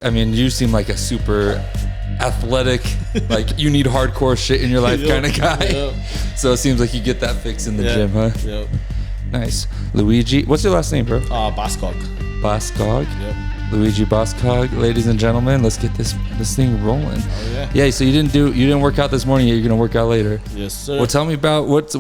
I mean, you seem like a super athletic, like you need hardcore shit in your life kind of guy. Yep. So it seems like you get that fix in the gym, huh? Yep. Nice. Louiege, what's your last name, bro? Bascog. Bascog? Yep. Louiege Bascog, ladies and gentlemen, let's get this thing rolling. Oh yeah. Yeah, so you didn't work out this morning yet, you're gonna work out later. Yes, sir. Well, tell me about what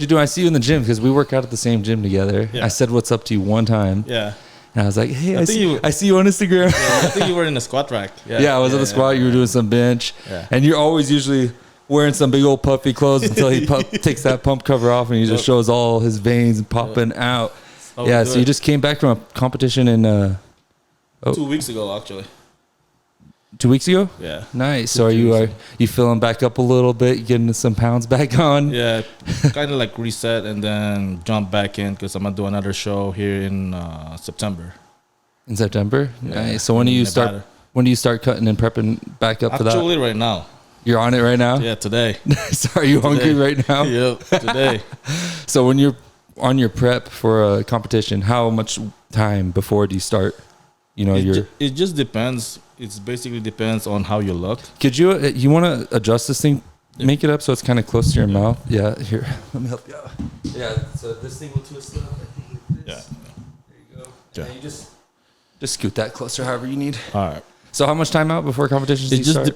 you do. I see you in the gym because we work out at the same gym together. Yeah. I said what's up to you one time. Yeah. And I was like, hey, I see you on Instagram. Yeah, I think you were in the squat rack. Yeah, I was at the squat. You were doing some bench. Yeah. And you're always usually wearing some big old puffy clothes until he takes that pump cover off and he just shows all his veins popping out. Yeah, so you just came back from a competition in 2 weeks ago, actually. 2 weeks ago? Yeah. Nice. So are you feeling back up a little bit, getting some pounds back on? Yeah, kind of like reset and then jump back in because I'm gonna do another show here in September. In September? Yeah. Nice. So when do you start? When do you start cutting and prepping back up for that? Actually, right now. You're on it right now? Yeah, today. So are you hungry right now? Yep, today. So when you're on your prep for a competition, how much time before do you start? You know, it just depends. It basically depends on how you look. Could you want to adjust this thing, make it up so it's kind of close to your mouth? Yeah, here, let me help you out. Yeah, so this thing will twist up. I think like this. Yeah. There you go. Yeah. And you just scoot that closer however you need. All right. So how much time out before competitions do you start?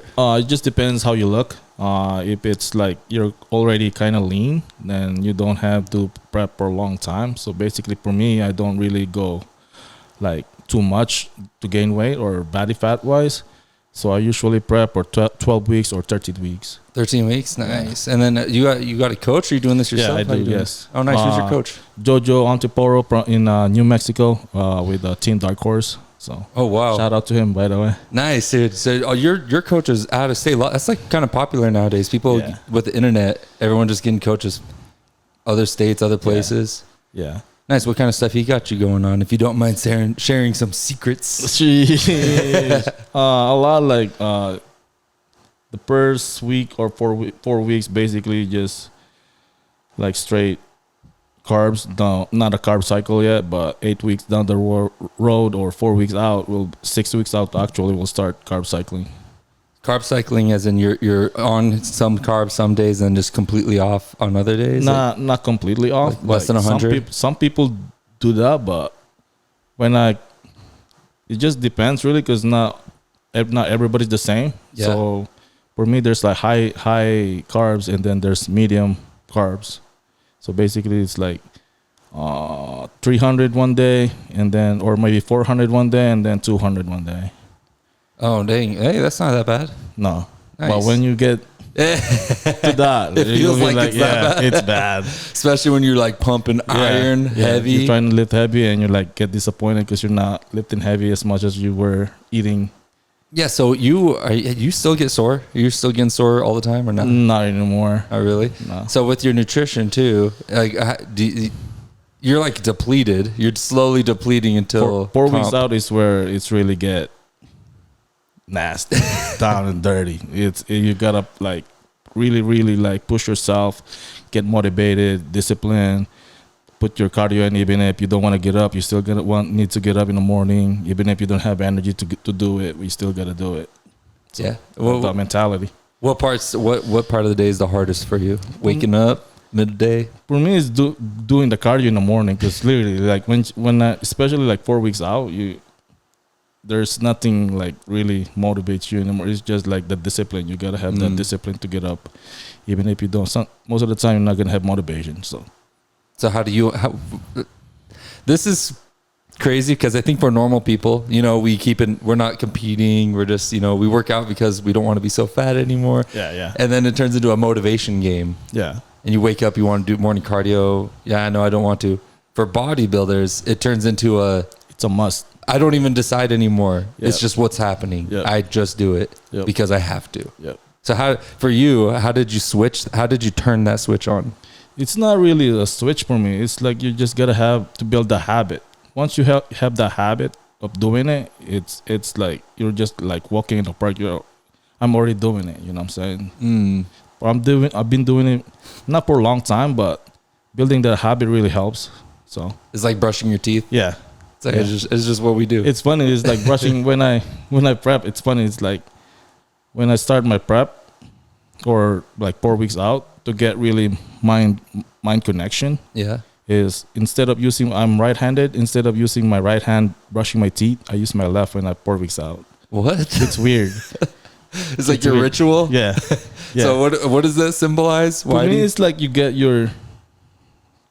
It just depends how you look. If it's like you're already kind of lean, then you don't have to prep for a long time. So basically for me, I don't really go like too much to gain weight or body fat wise. So I usually prep for 12 weeks or 13 weeks. 13 weeks, nice. Yeah. And then you got a coach, or are you doing this yourself? Yeah, I do, yes. Oh, nice. Who's your coach? Jojo Antiporo in New Mexico with Team Dark Horse. So, oh wow! Shout out to him, by the way. Nice, dude. So your coach is out of state. That's like kind of popular nowadays. People with the internet, everyone just getting coaches, other states, other places. Yeah. Nice. What kind of stuff he got you going on? If you don't mind sharing some secrets. A lot like the first week or 4 weeks, basically just like straight carbs. No, not a carb cycle yet, but 8 weeks down the road or 4 weeks out, 6 weeks out actually, we'll start carb cycling. Carb cycling as in you're on some carbs some days and just completely off on other days? Not completely off. Like less than 100? Some people do that, but it just depends really because not everybody's the same. Yeah. So for me, there's like high carbs and then there's medium carbs. So basically it's like 300 one day and then, or maybe 400 one day and then 200 one day. Oh, dang. Hey, that's not that bad. No. Nice. But when you get to that, it feels like it's that bad. It's bad. Especially when you're like pumping iron heavy. You're trying to lift heavy and you like get disappointed because you're not lifting heavy as much as you were eating. Yeah, so you still get sore? You're still getting sore all the time or not? Not anymore. Oh, really? No. So with your nutrition too, like you're like depleted. You're slowly depleting until 4 weeks out is where it's really get nasty, down and dirty. You gotta like really like push yourself, get motivated, discipline, put your cardio in. Even if you don't want to get up, you still need to get up in the morning. Even if you don't have energy to do it, we still gotta do it. So, yeah, that mentality. What part of the day is the hardest for you? Waking up, midday? For me, it's doing the cardio in the morning because literally, like when especially like 4 weeks out, there's nothing like really motivates you anymore. It's just like the discipline. You gotta have that discipline to get up, even if you don't. Most of the time, you're not gonna have motivation. So how do you? This is crazy because I think for normal people, we're not competing. We're just we work out because we don't want to be so fat anymore. Yeah. And then it turns into a motivation game. Yeah. And you wake up, you want to do morning cardio. Yeah, no, I don't want to. For bodybuilders, it turns into it's a must. I don't even decide anymore. Yep. It's just what's happening. Yep. I just do it because I have to. Yep. So how did you switch? How did you turn that switch on? It's not really a switch for me. It's like you just gotta have to build the habit. Once you have the habit of doing it, it's like you're just like walking in the park. I'm already doing it. You know what I'm saying? I've been doing it not for a long time, but building that habit really helps. So it's like brushing your teeth. Yeah. It's like it's just what we do. It's funny. It's like brushing when I prep. It's funny. It's like when I start my prep or like 4 weeks out to get really mind connection. Yeah. Is instead of I'm right-handed. Instead of using my right hand brushing my teeth, I use my left when I 4 weeks out. What? It's weird. It's like your ritual. Yeah. Yeah. So what does that symbolize? Why? To me, it's like you get your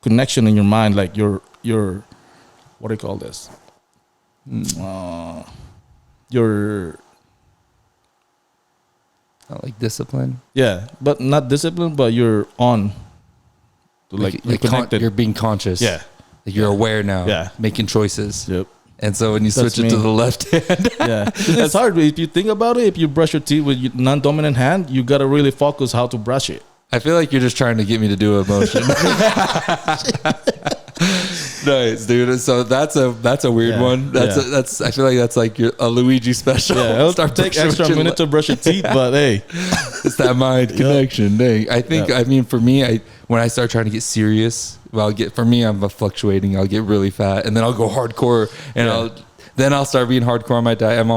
connection in your mind, like your what do you call this? Your like discipline. Yeah, but not discipline, but you're on. Like you're connected. You're being conscious. Yeah. Like you're aware now. Yeah. Making choices. Yep. And so when you switch it to the left hand. Yeah. It's hard. If you think about it, if you brush your teeth with your non-dominant hand, you got to really focus how to brush it. I feel like you're just trying to get me to do a motion. Nice, dude. So that's a weird one. That's I feel like that's like a Louiege special. Yeah, it'll take extra minute to brush your teeth, but hey, it's that mind connection. Dang. I think I mean for me, when I start trying to get serious, I'm fluctuating. I'll get really fat, and then I'll go hardcore, and I'll start being hardcore on my diet.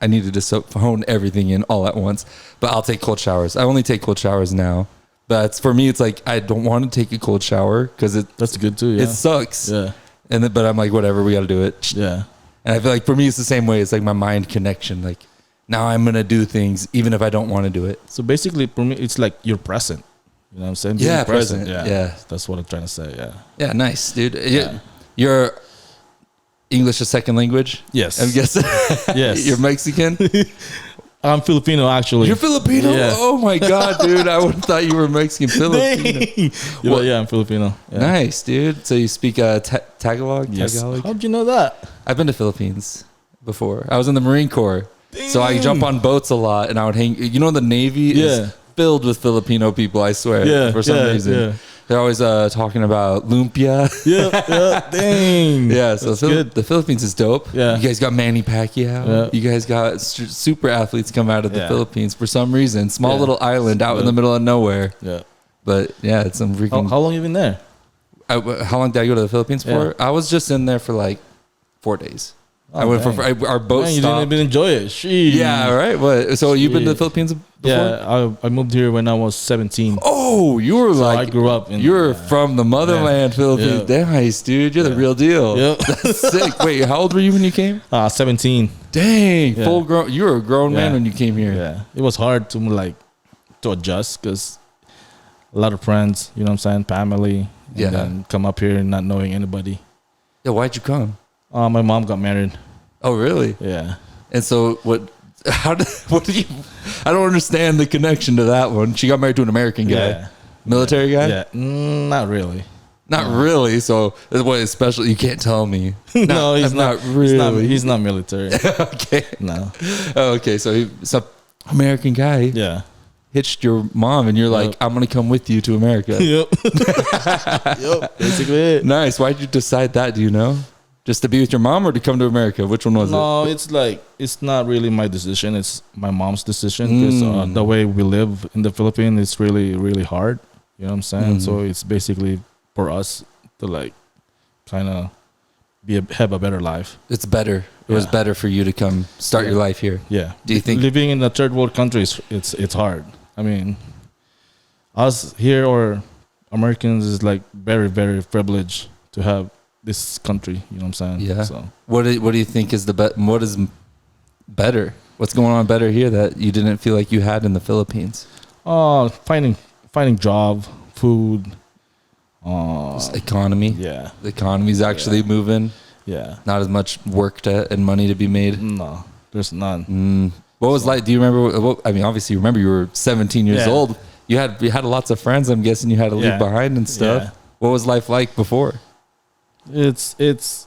I need to just hone everything in all at once. But I'll take cold showers. I only take cold showers now. But for me, it's like I don't want to take a cold shower because that's good too. Yeah. It sucks. Yeah. But I'm like, whatever, we got to do it. Yeah. And I feel like for me, it's the same way. It's like my mind connection. Like now I'm gonna do things even if I don't want to do it. So basically, for me, it's like you're present. You know what I'm saying? Yeah, present. Yeah, that's what I'm trying to say. Yeah. Yeah, nice, dude. Yeah. You're English a second language? Yes. I'm guessing. Yes. You're Mexican? I'm Filipino, actually. You're Filipino? Yeah. Oh my God, dude. I would have thought you were Mexican. Filipino. Well, yeah, I'm Filipino. Yeah. Nice, dude. So you speak Tagalog? Yes. Tagalog? How'd you know that? I've been to Philippines before. I was in the Marine Corps. Dang. So I jump on boats a lot and I would hang. You know, the Navy is filled with Filipino people, I swear. Yeah. For some reason. Yeah. They're always talking about lumpia. Yeah. Dang. Yeah, so the Philippines is dope. Yeah. You guys got Manny Pacquiao. Yeah. You guys got super athletes come out of the Philippines for some reason. Small little island out in the middle of nowhere. Yeah. But yeah, it's some freaking. How long you been there? How long did I go to the Philippines for? I was just in there for like 4 days. I went for our boat stopped. You didn't even enjoy it. Sheesh. Yeah, right. What? So you've been to the Philippines before? Yeah, I moved here when I was 17. Oh, you were I grew up in. You're from the motherland, Philippines. Yeah. Nice, dude. You're the real deal. Yep. That's sick. Wait, how old were you when you came? 17. Dang, full grown. You were a grown man when you came here. Yeah, it was hard to adjust because a lot of friends, you know what I'm saying, family, and then come up here and not knowing anybody. Yeah, why'd you come? My mom got married. Oh, really? Yeah. And so what do you? I don't understand the connection to that one. She got married to an American guy, military guy. Yeah, not really. Not really. So what is special? You can't tell me. No, he's not really. He's not military. Okay. No. Oh, okay. So some American guy. Yeah. Hitched your mom, and you're like, I'm gonna come with you to America. Yep. Yep. Basically it. Nice. Why'd you decide that? Do you know? Just to be with your mom or to come to America? Which one was it? No, it's not really my decision. It's my mom's decision because the way we live in the Philippines is really, really hard. You know what I'm saying? So it's basically for us to kind of have a better life. It's better. It was better for you to come start your life here. Yeah. Do you think living in a third world country it's hard? I mean, us here or Americans is very, very privileged to have this country, you know what I'm saying? Yeah. So what do you think is what is better? What's going on better here that you didn't feel like you had in the Philippines? Finding job, food, economy. Yeah. The economy's actually moving. Yeah. Not as much work and money to be made. No, there's none. What was like? Do you remember? I mean, obviously, you remember you were 17 years old. You had lots of friends. I'm guessing you had to leave behind and stuff. Yeah. What was life like before? It's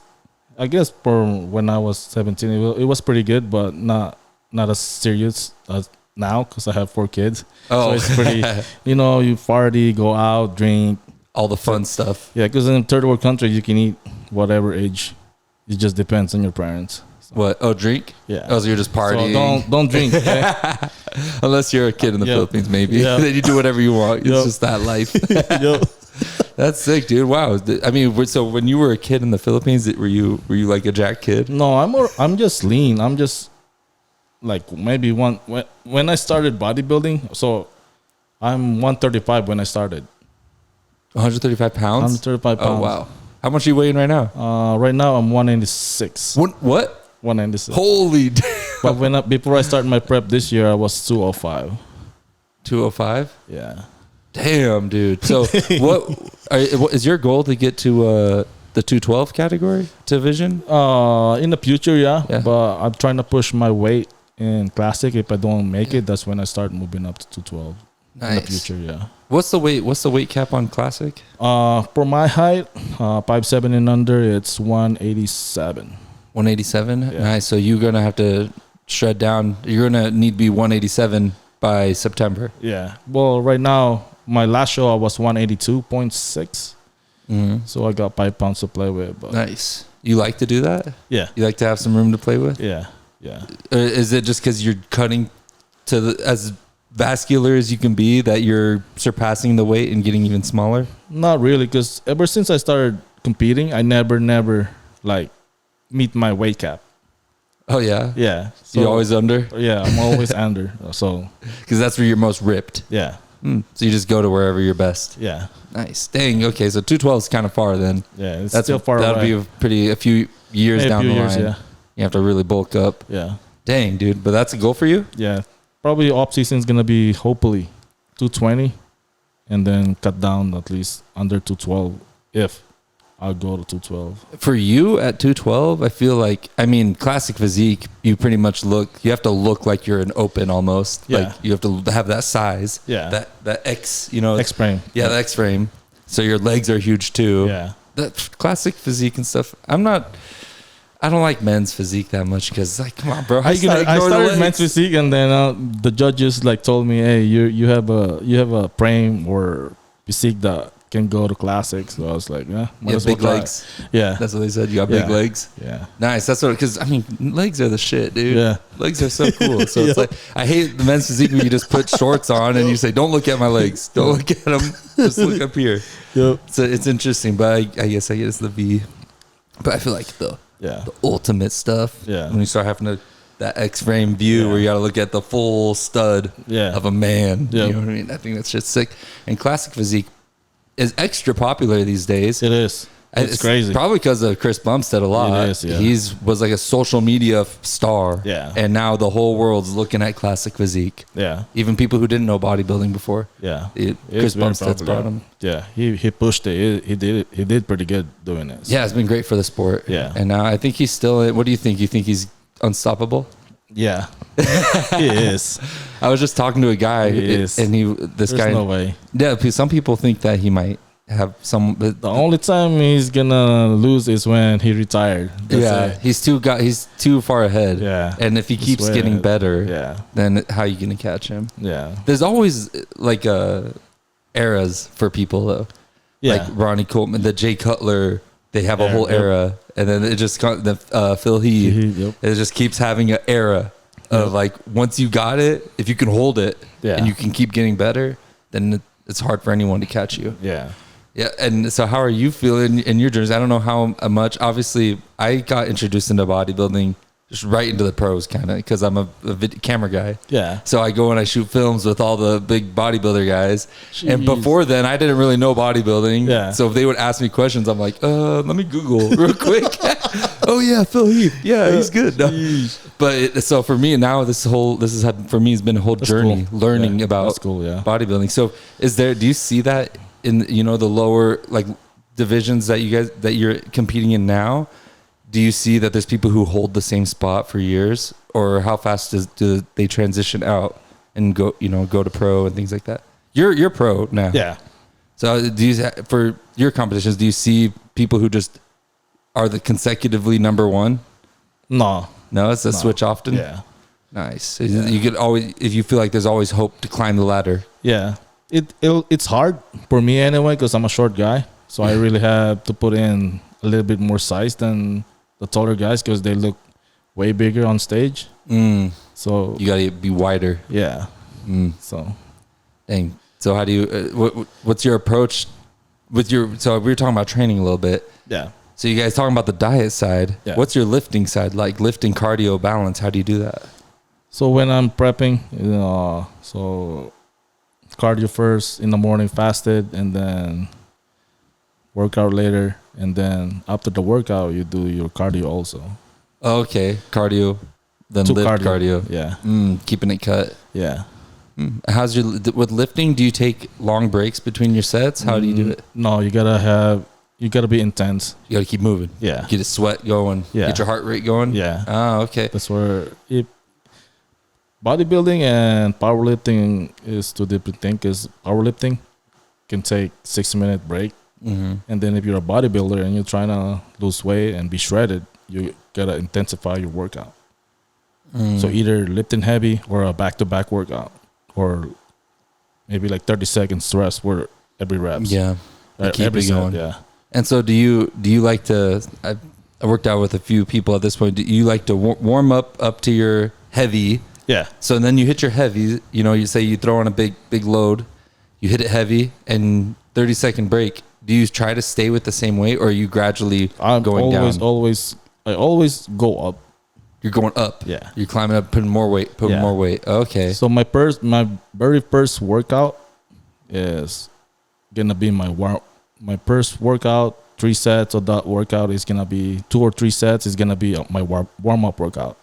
I guess for when I was 17 it was pretty good, but not as serious as now because I have 4 kids. So it's pretty you party, go out, drink, all the fun stuff. Yeah, because in third world country you can eat whatever age. It just depends on your parents. So. What? Oh, drink? Yeah. Oh, so you're just partying. So don't drink. Okay? Unless you're a kid in the Philippines, maybe. Then you do whatever you want. It's just that life. That's sick, dude. Wow. I mean, so when you were a kid in the Philippines, were you like a jack kid? No, I'm just lean. I'm just like maybe when I started bodybuilding. So I'm 135 when I started. 135 pounds. 135 pounds. Oh wow. How much are you weighing right now? Right now I'm 196. What? 196. Holy. But before I started my prep this year, I was 205. 205. Yeah. Damn, dude. So what is your goal to get to the 212 category division? In the future, yeah. Yeah. But I'm trying to push my weight in classic. If I don't make it, that's when I start moving up to 212. Nice. In the future, yeah. What's the weight cap on classic? For my height, 5'7" and under, it's 187. 187. Yeah. Nice. So you're gonna have to shred down. You're gonna need to be 187 by September. Yeah. Well, right now, my last show I was 182.6. Mm-hmm. So I got 5 pounds to play with. But Nice. You like to do that? yeah. You like to have some room to play with? Yeah. Yeah. Or is it just because you're cutting to as vascular as you can be that you're surpassing the weight and getting even smaller? Not really, because ever since I started competing, I never like meet my weight cap. Oh yeah. Yeah. So you're always under? Yeah, I'm always under. So Because that's where you're most ripped. yeah. So you just go to wherever you're best. Yeah. Nice. Dang. Okay. So 212 is kind of far then. Yeah. It's That's still far That'd away. be a few years Maybe a down few the years, line. yeah. You have to really bulk up. Yeah. Dang, dude. But that's a goal for you? Yeah. Probably off season is gonna be hopefully 220, and then cut down at least under 212 if I'll go to 212. For you at 212, I feel like, I mean, classic physique, you pretty much you have to look like you're an open almost. Yeah. Like you have to have that size. Yeah. That X, you know. X frame. Yeah, the X frame. So your legs are huge too. Yeah. That classic physique and stuff. I don't like men's physique that much because, like, come on, bro. I started men's physique, and then the judges like told me, "Hey, you have a frame or physique that can go to classic." So I was like, "Yeah, might Yeah, as well big try it." legs. Yeah, That's what they said. You got big Yeah. legs. yeah, Nice. That's what, because, I mean, legs are the shit, dude. Yeah. Legs are so cool. So it's Yeah. like, I hate the men's physique when you just put shorts on and you say, don't look at my legs. Don't look at them. Just look up here. yep, So it's interesting, but I guess the V. But I feel like the ultimate stuff, Yeah. when you start having that X-frame view Yeah. where you got to look at the full stud Yeah. of a man. Yeah. You know what I mean? I think that's just sick. And classic physique is extra popular these days. it is. It's crazy. Probably because of Chris Bumstead a lot. It is, yeah. He was like a social media star. Yeah. And now the whole world's looking at classic physique. Yeah, Even people who didn't know bodybuilding before. yeah. Chris It's very Bumstead's popular. brought him. Yeah, he pushed it. He did pretty good doing it. Yeah, it's been great for the sport. Yeah. And now I think he's still. What do you think? You think he's unstoppable? Yeah, he is. I was just talking to a guy, He is. and this There's guy. no way. Yeah, because some people think that he might have some. But The only time he's gonna lose is when he retired. That's yeah, it. he's too far ahead. Yeah. And if he He's keeps way getting ahead. better, Yeah, then how are you gonna catch him? yeah, There's always like eras for people though. yeah. Like Ronnie Coleman, the Jay Cutler. They have a Yeah, whole yep. era, and then it just Phil Heath. Yep. It just keeps having an era of like, once you got it, if you can hold it Yeah. and you can keep getting better, then it's hard for anyone to catch you. Yeah. Yeah. And so how are you feeling in your journeys? I don't know how much. Obviously, I got introduced into bodybuilding just right into the pros kind of because I'm a camera guy. Yeah. So I go and I shoot films with all the big bodybuilder guys. And Jeez. before then, I didn't really know bodybuilding. Yeah. So if they would ask me questions, I'm like, let me Google real quick. Oh yeah, Phil Heath. Yeah, he's good. No. But so for me now, for me has been a whole That's journey cool. learning Yeah, about that's cool, yeah. bodybuilding. So do you see that in the lower like divisions that you're competing in now? Do you see that there's people who hold the same spot for years, or how fast do they transition out and go to pro and things like that? You're pro now. Yeah. So for your competitions, do you see people who just are the consecutively number one? No. No, it's a switch often. Yeah. Nice. You could always, if you feel like there's always hope to climb the ladder. Yeah. It's hard for me anyway because I'm a short guy, so I really have to put in a little bit more size than the taller guys because they look way bigger on stage. So You gotta be wider. yeah. So Dang. So how do you? What's your approach So we were talking about training a little bit. Yeah. So you guys talking about the diet side. Yeah. What's your lifting side like? Lifting, cardio, balance. How do you do that? So when I'm prepping, so cardio first in the morning, fasted, and then workout later, and then after the workout, you do your cardio also. Okay, cardio, then lift cardio. Yeah. Keeping it cut. Yeah. How's with lifting? Do you take long breaks between your sets? How do you do it? No, you gotta be intense. You gotta keep moving. Yeah. Get a sweat going. Yeah. Get your heart rate going. Yeah. Ah, okay. That's where bodybuilding and powerlifting is two different things. Because powerlifting can take 6-minute break, and then if you're a bodybuilder and you're trying to lose weight and be shredded, you gotta intensify your workout. So either lifting heavy or a back-to-back workout, or maybe like 30 seconds rest for every reps. Yeah. Keep every it going. set, yeah. And so do you like to? I worked out with a few people at this point. Do you like to warm up to your heavy? Yeah. So then you hit your heavy. You know, you say you throw on a big load, you hit it heavy, and 30-second break. Do you try to stay with the same weight, or are you gradually going down? I always go up. You're going up. Yeah. You're climbing up, putting more weight, more weight. Okay. So my very first workout is gonna be my first workout. 3 sets of that workout is gonna be 2 or 3 sets. Is gonna be my warm up workout.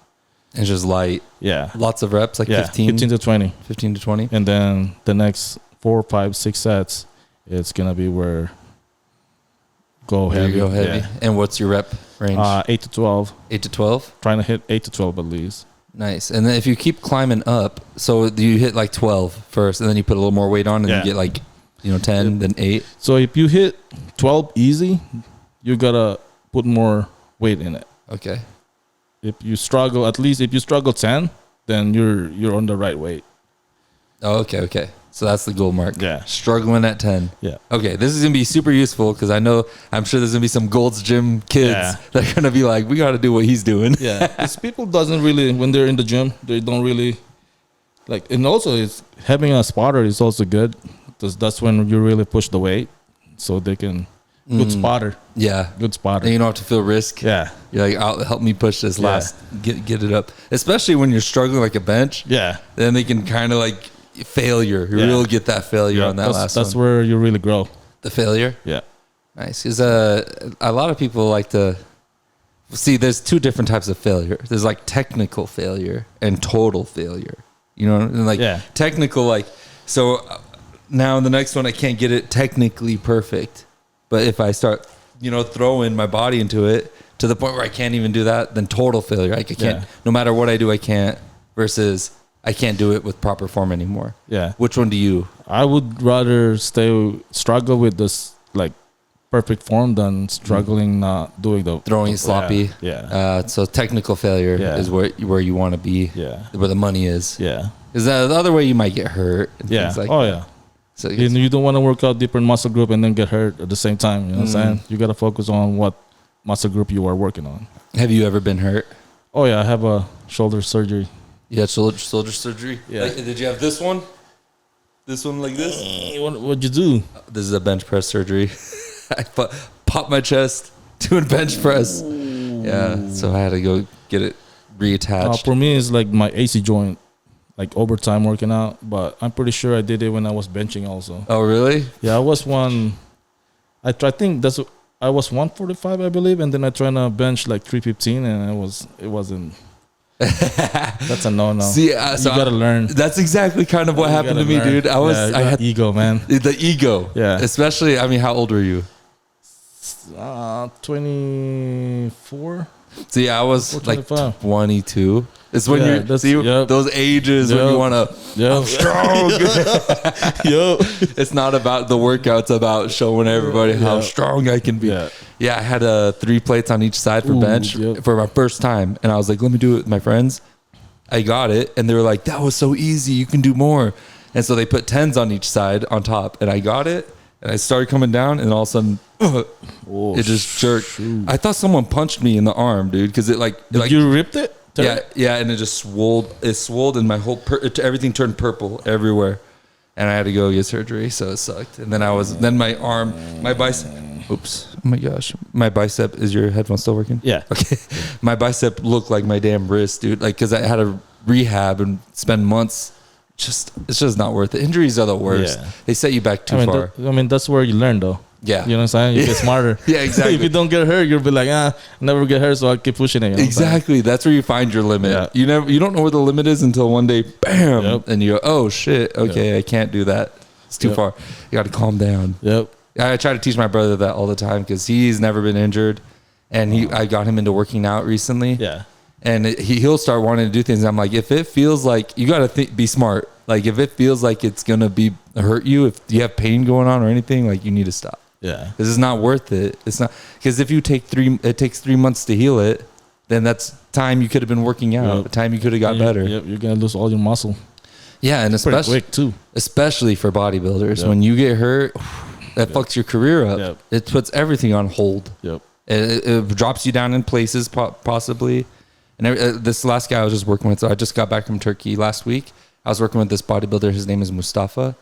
It's just light. Yeah. Lots of reps, like 15 to 20. 15 to 20. And then the next 4, 5, 6 sets, it's gonna be where go heavy. Yeah. And what's your rep range? 8 to 12. 8 to 12. Trying to hit 8 to 12 at least. Nice. And then if you keep climbing up, so you hit like 12 first, and then you put a little more weight on, and you get like 10, then 8. So if you hit 12 easy, you gotta put more weight in it. Okay. If you struggle 10, then you're on the right weight. Oh, okay. So that's the goal mark. Yeah. Struggling at 10. Yeah. Okay, this is going to be super useful because I'm sure there's going to be some Gold's Gym kids that are going to be like, we got to do what he's doing. Yeah. Because people doesn't really, when they're in the gym, they don't really, like, and also it's having a spotter is also good because that's when you really push the weight so they can, good spotter. Yeah. Good spotter. And you don't have to feel risk. Yeah. You're like, help me push this last, get it up. Especially when you're struggling like a bench. Yeah. Then they can kind of like, failure. You really get that failure on that last one. That's where you really grow. The failure? Yeah. Nice. Because a lot of people like to see there's 2 different types of failure. There's like technical failure and total failure. You know, and like technical, like, so now in the next one I can't get it technically perfect. But if I start, throwing my body into it to the point where I can't even do that, then total failure. Like I can't, no matter what I do, I can't, versus I can't do it with proper form anymore. Yeah. Which one do you? I would rather struggle with this like perfect form than struggling not doing the throwing sloppy. Yeah. So technical failure is where you want to be. Yeah. Where the money is. Yeah. Is that the other way you might get hurt? And things like that. Yeah. So you don't want to work out different muscle group and then get hurt at the same time. You know what I'm saying? You got to focus on what muscle group you are working on. Have you ever been hurt? Oh yeah, I have a shoulder surgery. You had shoulder surgery? Yeah. Like, did you have this one? This one like this? What'd you do? This is a bench press surgery. I popped my chest doing bench press. Ooh. Yeah, so I had to go get it reattached. For me, it's like my AC joint, like overtime working out. But I'm pretty sure I did it when I was benching also. Oh, really? Yeah, I was 145, I believe, and then I tried to bench like 315, and it wasn't. That's a no. See, so you gotta learn. That's exactly kind of what happened to me, dude. I had ego, man. The ego, Especially, how old were you? 24. See, I was like 22. It's when you're those ages when you want to. I'm strong. It's not about the workout. It's about showing everybody how strong I can be. Yeah, I had 3 plates on each side for bench for my first time, and I was like, "Let me do it with my friends." I got it, and they were like, "That was so easy. You can do more." And so they put 10s on each side on top, and I got it, and I started coming down, and all of a sudden, it just jerked. Shoot. I thought someone punched me in the arm, dude, because you ripped it. Yeah, and it just swolled. It swolled, and my whole everything turned purple everywhere. and I had to go get surgery, so it sucked. And then my arm, my bicep. Oops! Oh my gosh, my bicep. Is your headphone still working? Yeah. Okay. My bicep looked like my damn wrist, dude. Like, because I had to rehab and spend months. It's just not worth it. Injuries are the worst. Yeah. They set you back too far. That's where you learn, though. Yeah. You know what I'm saying? You get smarter. Yeah, exactly. If you don't get hurt, you'll be like, never get hurt, so I'll keep pushing it. You know exactly. That's where you find your limit. Yeah. You don't know where the limit is until one day, bam, and you go, oh shit, okay, I can't do that. It's too far. You got to calm down. Yep. I try to teach my brother that all the time because he's never been injured, and I got him into working out recently. Yeah. And he'll start wanting to do things. I'm like, if it feels like, you got to be smart. Like, if it feels like it's gonna hurt you, if you have pain going on or anything, like, you need to stop. Yeah. This is not worth it. It's not, because if it takes 3 months to heal it, then that's time you could have been working out. Time you could have got better. Yep. You're gonna lose all your muscle. Yeah, and especially quick too. Especially for bodybuilders, when you get hurt, that fucks your career up. Yep. It puts everything on hold. Yep. It drops you down in places possibly. And this last guy I was just working with, so I just got back from Turkey last week. I was working with this bodybuilder. His name is Mustafa,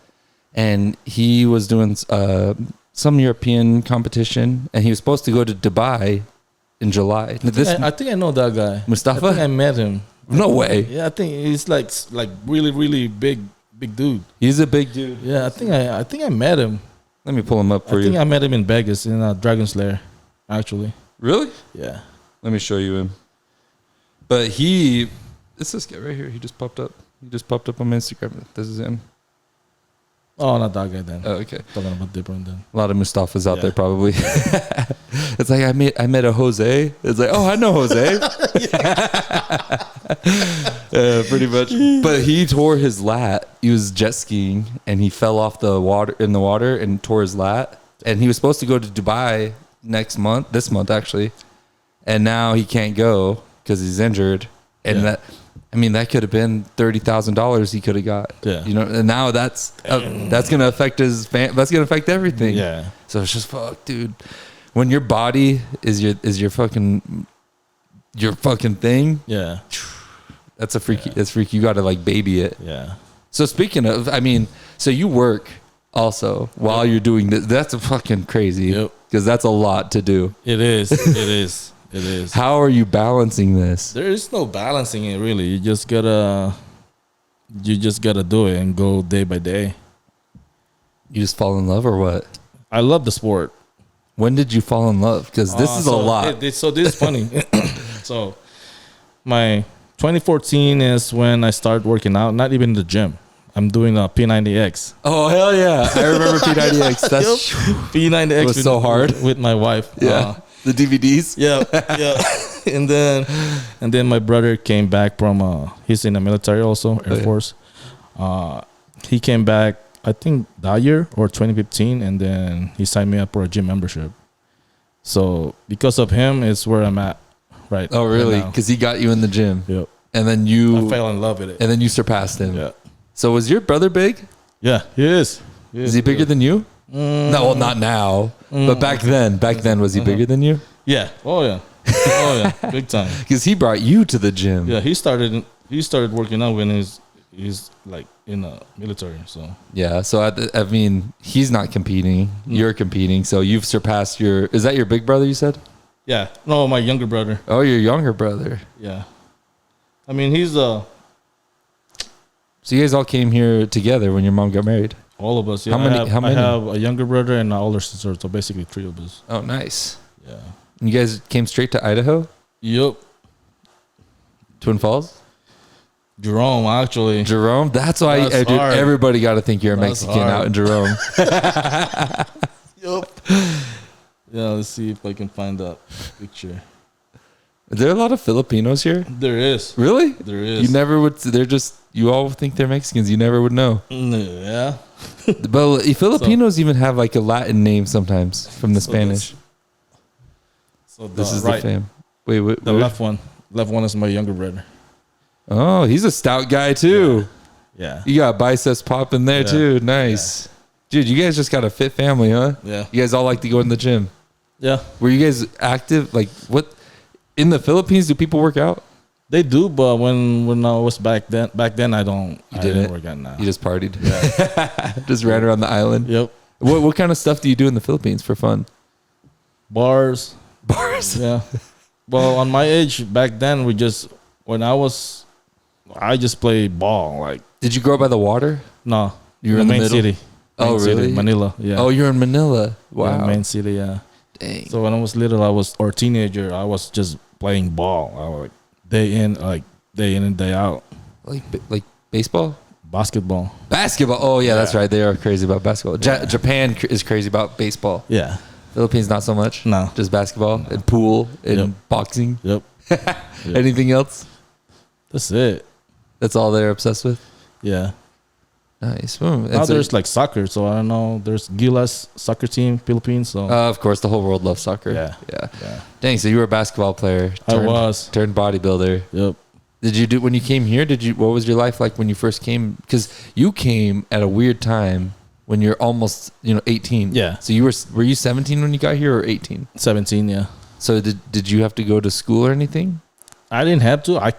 and he was doing some European competition, and he was supposed to go to Dubai in July. I think I know that guy. Mustafa? I think I met him. No way. Yeah, I think he's like really really big dude. He's a big dude. Yeah, I think I met him. Let me pull him up for you. I think I met him in Vegas in Dragon's Lair, actually. Really? Yeah. Let me show you him. But it's this guy right here. He just popped up. He just popped up on my Instagram. This is him. Oh, not that guy then. Oh, okay. Talking about different then. A lot of Mustafas out there probably. It's like I met a Jose. It's like, oh, I know Jose. Pretty much. But he tore his lat. He was jet skiing and he fell off the water and tore his lat. And he was supposed to go to Dubai this month actually. And now he can't go because he's injured. And that could have been $30,000 he could have got. Yeah. You know, and now that's gonna affect his that's gonna affect everything. Yeah. So it's just fuck, dude. When your body is your fucking thing. Yeah. That's freaky. That's freaky. You gotta like baby it. Yeah. So speaking of, so you work also while you're doing this. That's fucking crazy. Yep. Because that's a lot to do. It is. It is. It is. How are you balancing this? There is no balancing it really. You just gotta do it and go day by day. You just fall in love or what? I love the sport. When did you fall in love? Because this is a lot. This is funny. So my 2014 is when I started working out. Not even in the gym. I'm doing a P90X. Oh hell yeah! I remember P90X. That's P90X. It was so hard with my wife. Yeah. The DVDs. Yeah. and then my brother came back from he's in the military also, Air Force. He came back I think that year or 2015, and then he signed me up for a gym membership. So because of him is where I'm at right. Oh really? Because he got you in the gym. Yep. And then I fell in love with it. And then you surpassed him. Yeah. So was your brother big? Yeah, he is. Is he bigger than you? No, well, not now. But back then, was he bigger than you? Yeah. Oh yeah. Big time. Because he brought you to the gym. Yeah, he started working out when he's like in the military. So yeah. So he's not competing. You're competing. So you've surpassed is that your big brother you said? Yeah. No, my younger brother. Oh, your younger brother. Yeah. I mean, he's So you guys all came here together when your mom got married? All of us. Yeah. How many? I have a younger brother and an older sister. So basically 3 of us. Oh, nice. Yeah. And you guys came straight to Idaho? Yep. Twin Falls? Jerome, actually. Jerome? That's why everybody got to think you're a Mexican out in Jerome. Yep. Yeah, let's see if I can find that picture. Are there a lot of Filipinos here? There is. Really? There is. You never would. You all think they're Mexicans. You never would know. Yeah. But Filipinos even have like a Latin name sometimes from the Spanish. This is the fam. Wait, the left one. Left one is my younger brother. Oh, he's a stout guy too. Yeah. You got biceps popping there too. Nice. Yeah. Dude, you guys just got a fit family, huh? Yeah. You guys all like to go in the gym. Yeah. Were you guys active? Like what? In the Philippines, do people work out? They do, but when I was back then I didn't work out now. You just partied. Yeah. Just ran around the island. Yep. What kind of stuff do you do in the Philippines for fun? Bars. Yeah. Well, on my age back then, I just played ball. Like, did you grow up by the water? No, you were in the main middle? city. Oh, Main really? City, Manila. Yeah. Oh, you're in Manila. Wow. Yeah, main city. Yeah. Dang. So when I was little, or teenager, I was just playing ball. I was like day in and day out. Like baseball? Basketball. Basketball. Oh, yeah, that's right. They are crazy about basketball. Japan is crazy about baseball. Yeah. Philippines, not so much. No. Just basketball and pool and boxing. Yep. Anything else? That's it. That's all they're obsessed with? Yeah. Nice. Now there's like soccer, so I don't know. There's Gilas soccer team, Philippines. So of course, the whole world loves soccer. Yeah. Dang. So you were a basketball player. Turned bodybuilder. Yep. Did you do when you came here? What was your life like when you first came? Because you came at a weird time when you're almost 18. Yeah. So were you 17 when you got here or 18? 17. Yeah. So did you have to go to school or anything? I didn't have to. I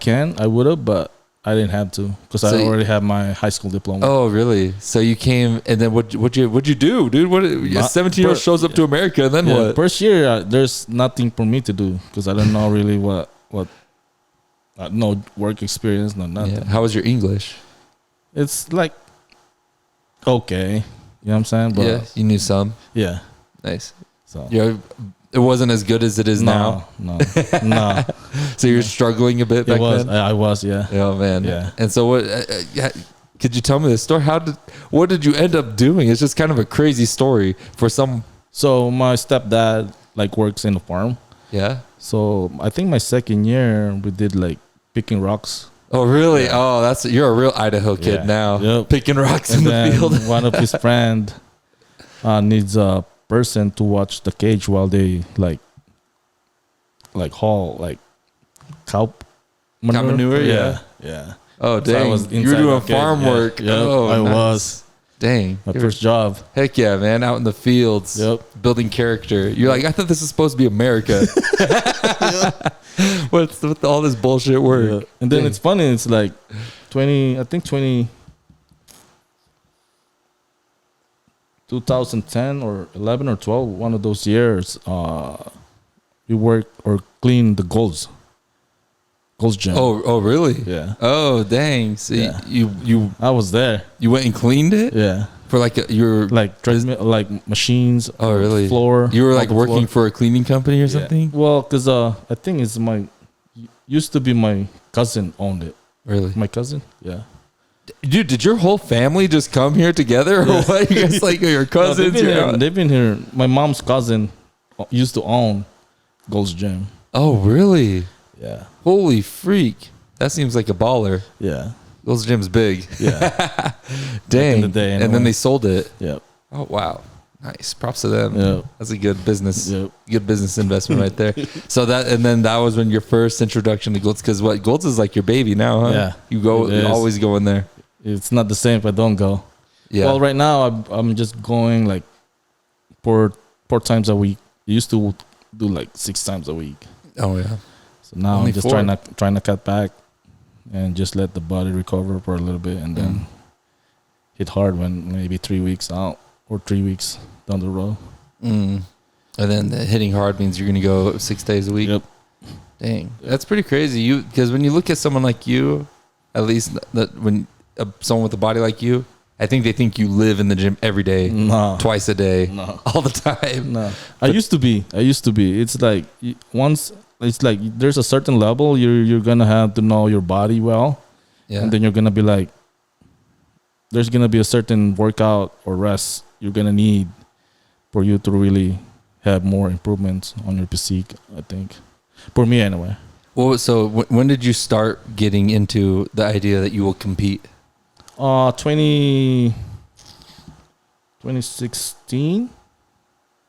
would have, but I didn't have to because I already have my high school diploma. Oh, really? So you came, and then what'd you do, dude? What? A 17-year-old shows up to America, and then what? First year, there's nothing for me to do because I don't know really what no work experience, no nothing. Yeah. How was your English? It's like okay, you know what I'm saying? But yeah, you knew some. Yeah, nice. So it wasn't as good as it is now. No. So you're struggling a bit back then. I was, yeah. Oh man, yeah. And so what? Could you tell me the story? What did you end up doing? It's just kind of a crazy story for some. So my stepdad works in a farm. Yeah. So I think my second year we did picking rocks. Oh really? Yeah. Oh, you're a real Idaho kid now. Yep. Picking rocks in the field. One of his friend needs a person to watch the cage while they haul cow manure. Yeah. Oh dang! So you were doing farm work. Yep, oh, I nice. was. Dang. My first job. Heck yeah, man! Out in the fields. Yep. Building character. You're like, I thought this was supposed to be America. What's with all this bullshit work? Yeah. And then it's funny. It's 2010 or 11 or 12, one of those years, we worked or cleaned the Gold's Gym. Oh, really? Yeah. Oh, dang. So you I was there. You went and cleaned it? Yeah. For your machines. Oh, really? Floor. You were working for a cleaning company or something? Well, because I think used to be my cousin owned it. Really? My cousin? Yeah. Dude, did your whole family just come here together, or what? You guys your cousins? No, they've been here. My mom's cousin used to own Gold's Gym. Oh, really? Yeah. Holy freak! That seems like a baller. Yeah. Gold's Gym's big. Yeah. Dang. In the day, anyway. And then they sold it. Yep. Oh wow. Nice. Props to them. Yep. That's a good business. Yep. Good business investment right there. So that was when your first introduction to Gold's, because Gold's is like your baby now, huh? Yeah. You always go in there. It's not the same if I don't go. Yeah. Well, right now I'm just going four times a week. I used to do 6 times a week. Oh yeah. So now Only I'm just 4. trying to cut back and just let the body recover for a little bit and then hit hard when maybe 3 weeks out or 3 weeks down the road. And then hitting hard means you're going to go 6 days a week. Yep. Dang, that's pretty crazy. Because when you look at someone like you, at least when someone with a body like you, I think they think you live in the gym every day, twice a day, all the time. No, I used to be. It's once. It's there's a certain level you're gonna have to know your body well, and then you're gonna be there's gonna be a certain workout or rest you're gonna need for you to really have more improvements on your physique. I think, for me anyway. Well, so when did you start getting into the idea that you will compete? 2016.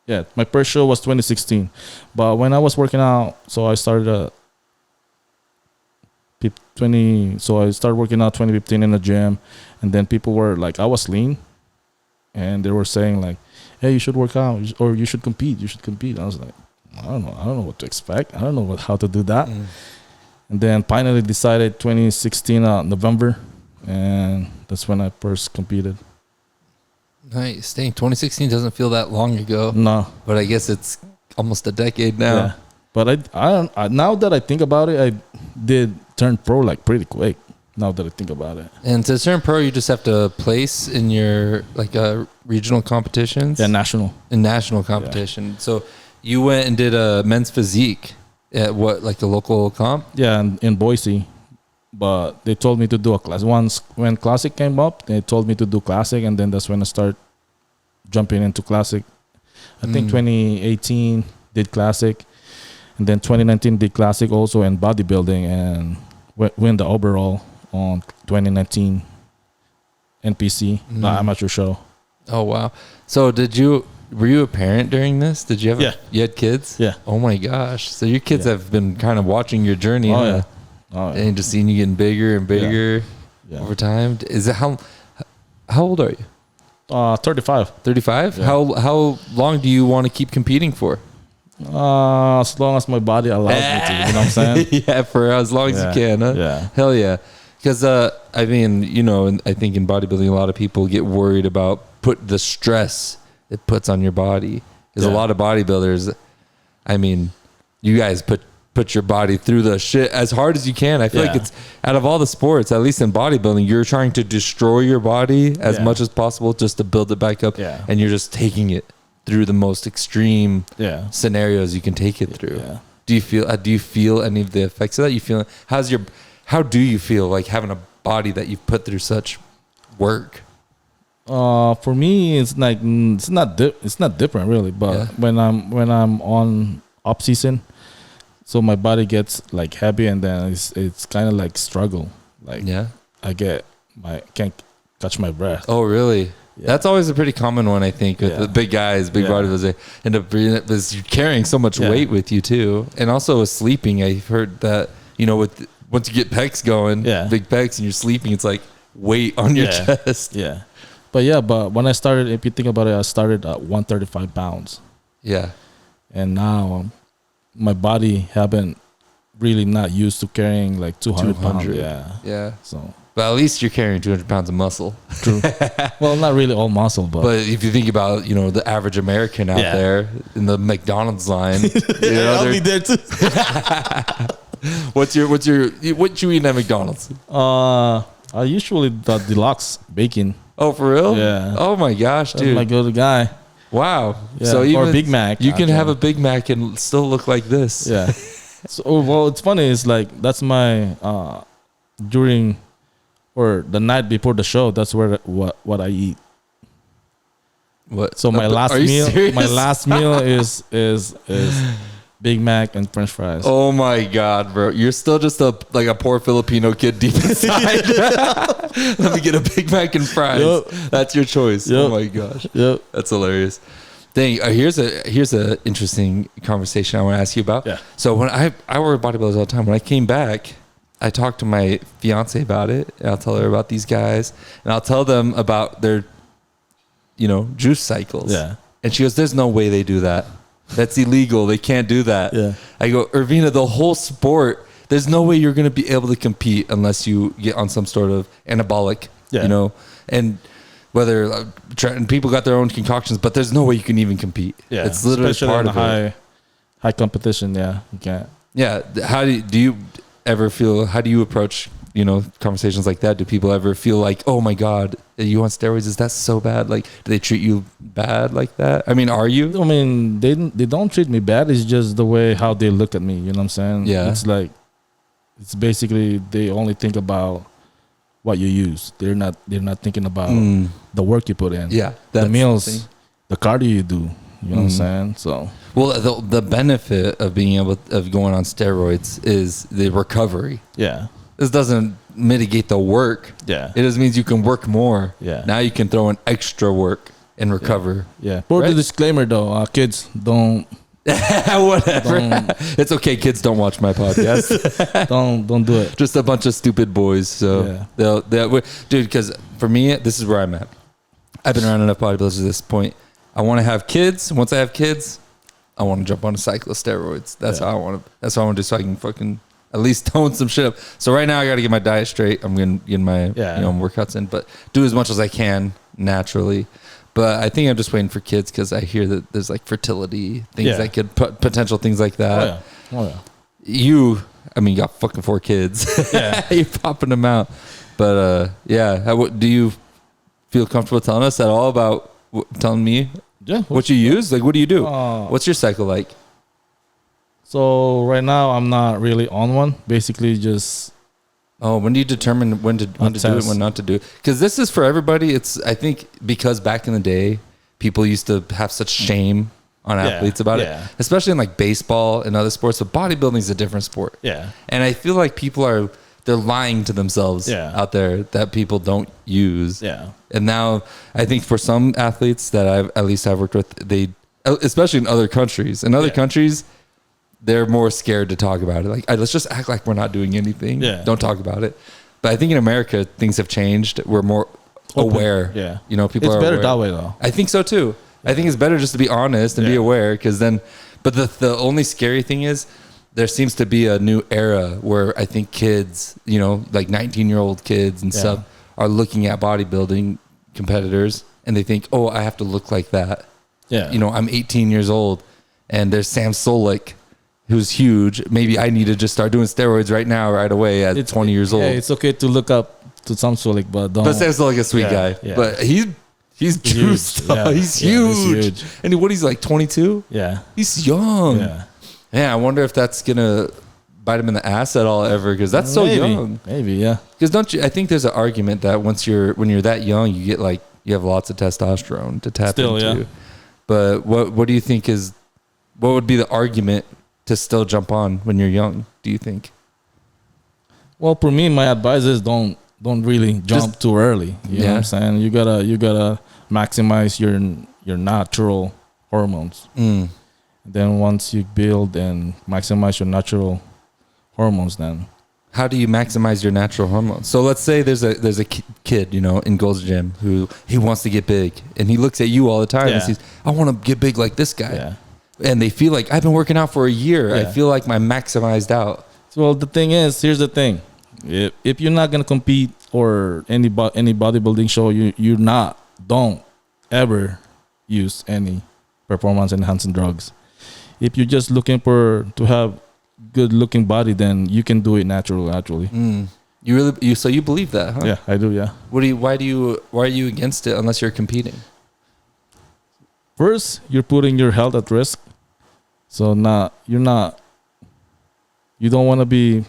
Yeah, my first show was 2016. But when I was working out, so I started I started working out 2015 in the gym, and then people were I was lean, and they were saying hey, you should work out or you should compete. I was I don't know what to expect. I don't know how to do that. And then finally decided 2016 November, and that's when I first competed. Nice. Dang, 2016 doesn't feel that long ago. No, But I guess it's almost a decade now. yeah. But I now that I think about it, I did turn pro like pretty quick. Now that I think about it, And to turn pro, you just have to place in your regional competitions. yeah, national. In national competition. So you went and did a men's physique at what, like the local comp? Yeah, in Boise. But they told me to do a class. Once when Classic came up, they told me to do Classic, and then that's when I started jumping into Classic. I think 2018 did Classic, and then 2019 did Classic also in bodybuilding, and win the overall on 2019 NPC, the amateur show. Oh, wow. So were you a parent during this? Did you have you had kids? Yeah. Oh my gosh. So your kids have been kind of watching your journey. Oh, huh? yeah. Oh, yeah. And just seeing you getting bigger and bigger over time. Is it how old are you? 35. 35? Yeah. How long do you want to keep competing for? As long as my body allows me to, you know what I'm saying? Yeah, for as long as you can, huh? Yeah. Hell yeah. Because, I mean, I think in bodybuilding, a lot of people get worried about the stress it puts on your body. Because a lot of bodybuilders, I mean, you guys put your body through the shit as hard as you can. I feel like it's out of all the sports, at least in bodybuilding, you're trying to destroy your body as much as possible just to build it back up. Yeah. And you're just taking it through the most extreme scenarios you can take it through. Yeah. Do you feel any of the effects of that? How do you feel like having a body that you've put through such work? For me, it's like it's not different really. But when I'm on off season, so my body gets like heavy, and then it's kind of like struggle. Like I can't catch my breath. Oh really? Yeah. That's always a pretty common one, I think, with the big guys, big bodybuilders. They end up because you're carrying so much weight with you too, and also with sleeping. I've heard that once you get pecs going, big pecs, and you're sleeping, it's like weight on your chest. Yeah, but when I started, if you think about it, I started at 135 pounds. Yeah, and now my body haven't really not used to carrying like 200 pounds. Yeah. So. But at least you're carrying 200 pounds of muscle. True. Well, not really all muscle, but if you think about the average American out there in the McDonald's line, I'll be there too. what you eat at McDonald's? I usually the deluxe bacon. Oh, for real? Yeah. Oh my gosh, dude. That's my go-to guy. Wow. Yeah. So even, or Big Mac. You can have a Big Mac and still look like this. Yeah. So it's funny. It's like that's my during. Or the night before the show, that's what I eat. What? So my last meal is Big Mac and French fries. Oh my God, bro! You're still just a poor Filipino kid deep inside. Let me get a Big Mac and fries. Yep. That's your choice. Yep. Oh my gosh. Yep. That's hilarious. Dang, here's a interesting conversation I want to ask you about. Yeah. So when I work with bodybuilders all the time, when I came back, I talked to my fiance about it, and I'll tell her about these guys, and I'll tell them about their, juice cycles. Yeah. And she goes, "There's no way they do that. That's illegal. They can't do that." Yeah. I go, "Irvina, the whole sport, there's no way you're going to be able to compete unless you get on some sort of anabolic, and whether and people got their own concoctions, but there's no way you can even compete. Yeah. It's literally especially part of high competition. Yeah. You can't. Yeah. How do you ever feel, how do you approach conversations like that? Do people ever feel like, oh my God, you on steroids, is that so bad? Like, do they treat you bad like that? I mean, are you? I mean, they don't treat me bad. It's just the way how they look at me, you know what I'm saying? Yeah. It's like, it's basically they only think about what you use. They're not thinking about the work you put in. Yeah. The meals, the cardio you do, you know what I'm saying? So well, the benefit of being of going on steroids is the recovery. Yeah. This doesn't mitigate the work. Yeah. It just means you can work more. Yeah. Now you can throw in extra work and recover. Yeah. For the disclaimer though, kids don't. Whatever. It's okay. Kids don't watch my podcast. don't do it. Just a bunch of stupid boys. So they'll dude. Because for me, this is where I'm at. I've been around enough bodybuilders at this point. I want to have kids. Once I have kids, I want to jump on a cycle of steroids. That's how I want to. That's what I want to do. So I can fucking at least tone some shit up. So right now I got to get my diet straight. I'm going to get my workouts in, but do as much as I can naturally. But I think I'm just waiting for kids because I hear that there's like fertility things that could potential things like that. Oh yeah. You got fucking 4 kids. Yeah, you're popping them out. But do you feel comfortable telling us at all about telling me what you use? Like, what do you do? What's your cycle like? So right now I'm not really on one. Basically, just. When do you determine when to do it, when not to do it? Because this is for everybody. I think because back in the day, people used to have such shame on athletes about it, especially in like baseball and other sports. But bodybuilding is a different sport. Yeah. And I feel like they're lying to themselves out there that people don't use. Yeah. And now I think for some athletes that I've worked with, especially in other countries, they're more scared to talk about it. Like, let's just act like we're not doing anything. Yeah. Don't talk about it. But I think in America, things have changed. We're more aware. Yeah. People are better that way, though. I think so, too. Yeah. I think it's better just to be honest and be aware. Because then, but the only scary thing is there seems to be a new era where I think kids, like 19-year-old kids and stuff are looking at bodybuilding competitors and they think, oh, I have to look like that. Yeah. I'm 18 years old and there's Sam Solik, who's huge. Maybe I need to just start doing steroids right away at 20 years old. Yeah, it's okay to look up to Sam Solik, but don't. But Sam Solik is a sweet guy. Yeah. But he's juiced. Yeah. He's huge. And he's like 22? Yeah. He's young. Yeah. Yeah, I wonder if that's going to bite him in the ass at all ever, because that's so young. Maybe, yeah. Because I think there's an argument that when you're that young, you get like, you have lots of testosterone to tap into. Yeah. But what do you think what would be the argument to still jump on when you're young, do you think? Well, for me, my advice is don't really jump too early. You know what I'm saying? You gotta maximize your natural hormones. Mm. Then once you build and maximize your natural hormones, then how do you maximize your natural hormones? So let's say there's a kid, in Gold's Gym who he wants to get big, and he looks at you all the time and says, "I want to get big like this guy." Yeah. And they feel like, I've been working out for a year. I feel like I'm maximized out. Well, the thing is, here's the thing. If you're not going to compete or any bodybuilding show, don't ever use any performance enhancing drugs. If you're just looking to have good looking body, then you can do it naturally. Mm. So you believe that, huh? Yeah, I do. Yeah. Why are you against it unless you're competing? First, you're putting your health at risk. So you don't want to be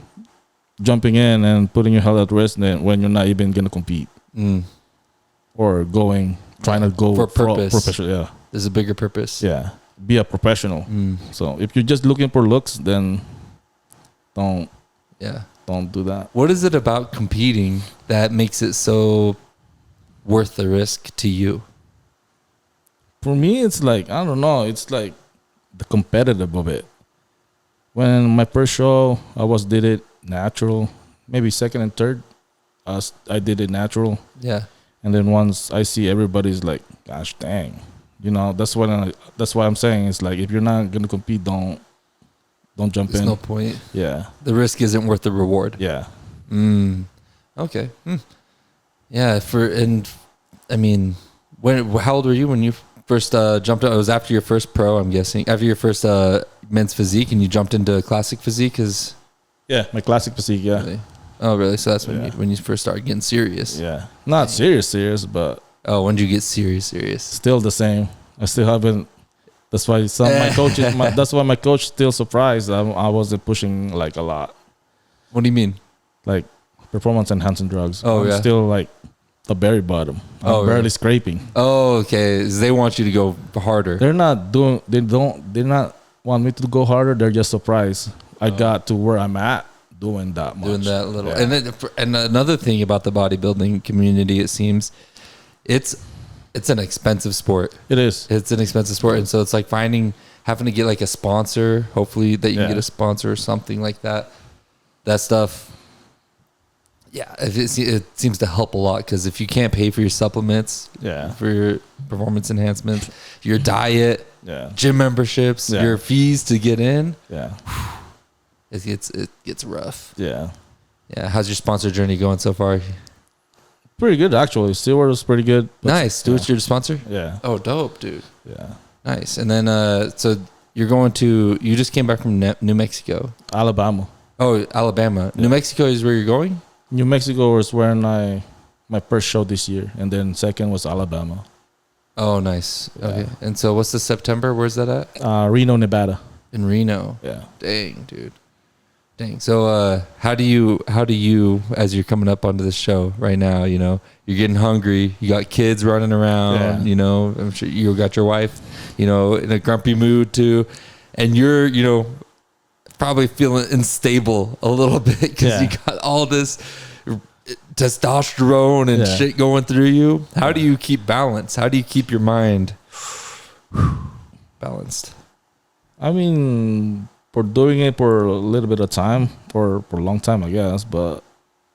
jumping in and putting your health at risk when you're not even going to compete. Mm. Or trying to go for purpose. Professional. Yeah. There's a bigger purpose. Yeah. Be a professional. Mm. So if you're just looking for looks, then don't do that. What is it about competing that makes it so worth the risk to you? For me, it's like, I don't know. It's like the competitive of it. When my first show, did it natural. Maybe second and third, I did it natural. Yeah. And then once I see everybody's like, gosh dang, that's what I'm saying. It's like, if you're not gonna compete, don't jump in. There's no point. Yeah. The risk isn't worth the reward. Yeah. Okay. Yeah. How old were you when you first jumped out? It was after your first pro, I'm guessing. After your first men's physique, and you jumped into classic physique? Yeah, my classic physique, yeah. Really? Oh, really? So that's when you first started getting serious? Yeah. Not serious, but... Oh, when did you get serious? Still the same. I still haven't... That's why my coaches... that's why my coach still surprised I wasn't pushing, like, a lot. What do you mean? Like, performance-enhancing drugs. I'm still, like... the very bottom. I'm barely scraping. Oh, okay. They want you to go harder. They're not want me to go harder. They're just surprised I got to where I'm at doing that much. Doing that little. Yeah. And another thing about the bodybuilding community, it seems it's an expensive sport. It is. It's an expensive sport. And so it's like having to get like a sponsor, hopefully that you can get a sponsor or something like that. That stuff. Yeah, it seems to help a lot, because if you can't pay for your supplements, for your performance enhancements, your diet, gym memberships, your fees to get in, it gets rough. Yeah. Yeah. How's your sponsor journey going so far? Pretty good, actually. Stewart was pretty good. Nice. Stewart's your sponsor? Yeah. Oh, dope, dude. Yeah. Nice. And then, so you just came back from New Mexico. Alabama. Oh, Alabama. Yeah. New Mexico is where you're going? New Mexico was where my first show this year. And then second was Alabama. Oh, nice. Yeah. Okay. And so what's the September? Where's that at? Reno, Nevada. In Reno. Yeah. Dang, dude. Dang. So, how do you, as you're coming up onto this show right now, you know, you're getting hungry, you got kids running around, you know, I'm sure you got your wife, you know, in a grumpy mood too. And you're, you know, probably feeling unstable a little bit because you got all this testosterone and shit going through you. How do you keep balance? How do you keep your mind balanced? I mean, for doing it for a little bit of time, for a long time, I guess, but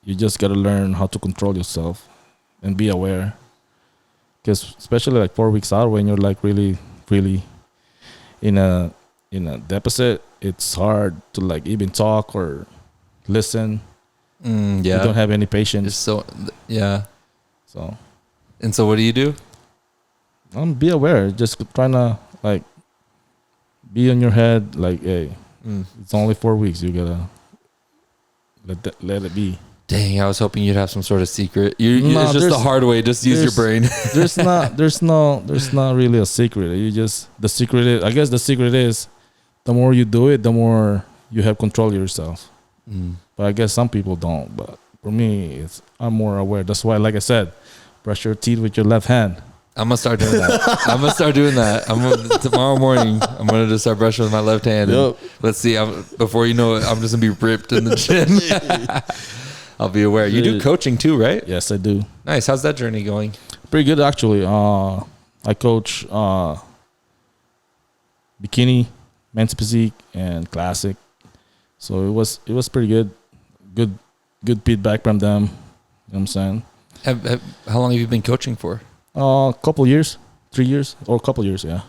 you just got to learn how to control yourself and be aware. Because especially like 4 weeks out, when you're like really, really in a deficit, it's hard to like even talk or listen. You don't have any patience. So and so what do you do? Be aware. Just trying to like be on your head. Like, hey, it's only 4 weeks. You gotta let it be. Dang, I was hoping you'd have some sort of secret. It's just the hard way. Just use your brain. there's not really a secret. The secret is, I guess the secret is, the more you do it, the more you have control of yourself. But I guess some people don't. But for me, I'm more aware. That's why, like I said, brush your teeth with your left hand. I'm gonna start doing that. Tomorrow morning, I'm gonna just start brushing with my left hand. And let's see. Before you know it, I'm just gonna be ripped in the gym. I'll be aware. You do coaching too, right? Yes, I do. Nice. How's that journey going? Pretty good, actually. I coach bikini, men's physique, and classic. So it was pretty good. Good feedback from them. You know what I'm saying? How long have you been coaching for? A couple years, 3 years, or a couple years, yeah.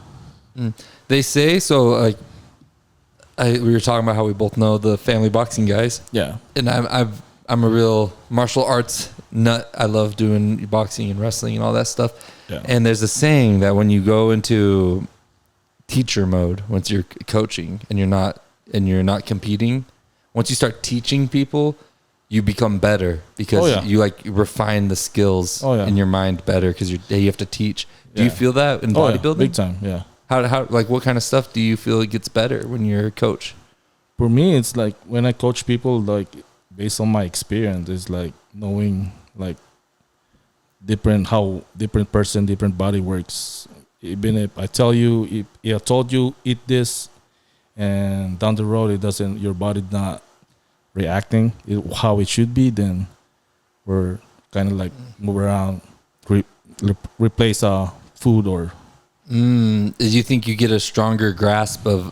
They say so. Like, we were talking about how we both know the family boxing guys. Yeah, and I'm a real martial arts nut. I love doing boxing and wrestling and all that stuff. Yeah. And there's a saying that when you go into teacher mode, once you're coaching and you're not competing, once you start teaching people, you become better because you like refine the skills in your mind better because you have to teach. Do you feel that in bodybuilding? Big time, yeah. How like what kind of stuff do you feel it gets better when you're a coach? For me, it's like when I coach people, like based on my experience, it's like knowing like different person, different body works. Even if I tell you, if I told you eat this, and down the road your body not reacting how it should be, then we're kind of like move around, replace food or. Do you think you get a stronger grasp of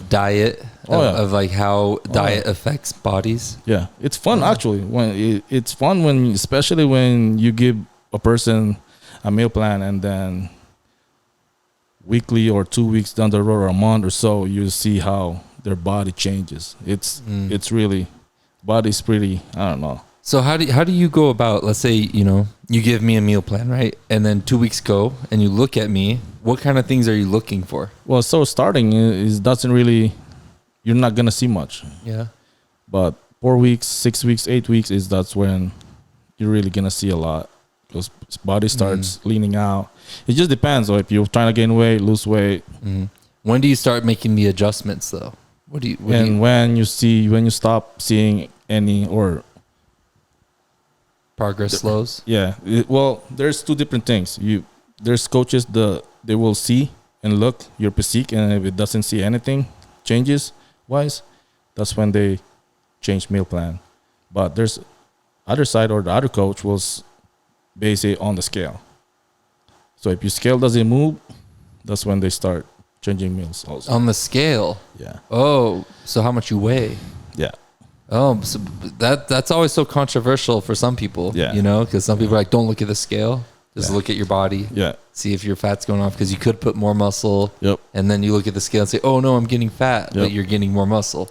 diet, of like how diet affects bodies? Yeah, it's fun actually. It's fun especially when you give a person a meal plan and then weekly or 2 weeks down the road or a month or so, you see how their body changes. It's really, body's pretty, I don't know. So how do you go about, let's say, you know, you give me a meal plan, right? And then 2 weeks go and you look at me, what kind of things are you looking for? Well, so starting doesn't really, you're not going to see much. Yeah. But 4 weeks, 6 weeks, 8 weeks that's when you're really going to see a lot. Because body starts leaning out. It just depends. So if you're trying to gain weight, lose weight. When do you start making the adjustments though? When you stop seeing any or progress slows. Yeah. Well, there's two different things. There's coaches they will see and look your physique, and if it doesn't see anything changes wise, that's when they change meal plan. But there's other side, or the other coach was base it on the scale. So if your scale doesn't move, that's when they start changing meals also. On the scale? Yeah. Oh, so how much you weigh? Yeah. Oh, so that's always so controversial for some people. Yeah. You know, because some people are like, don't look at the scale. Just look at your body. Yeah. See if your fat's going off, because you could put more muscle. Yep. And then you look at the scale and say, oh, no, I'm getting fat, but you're getting more muscle.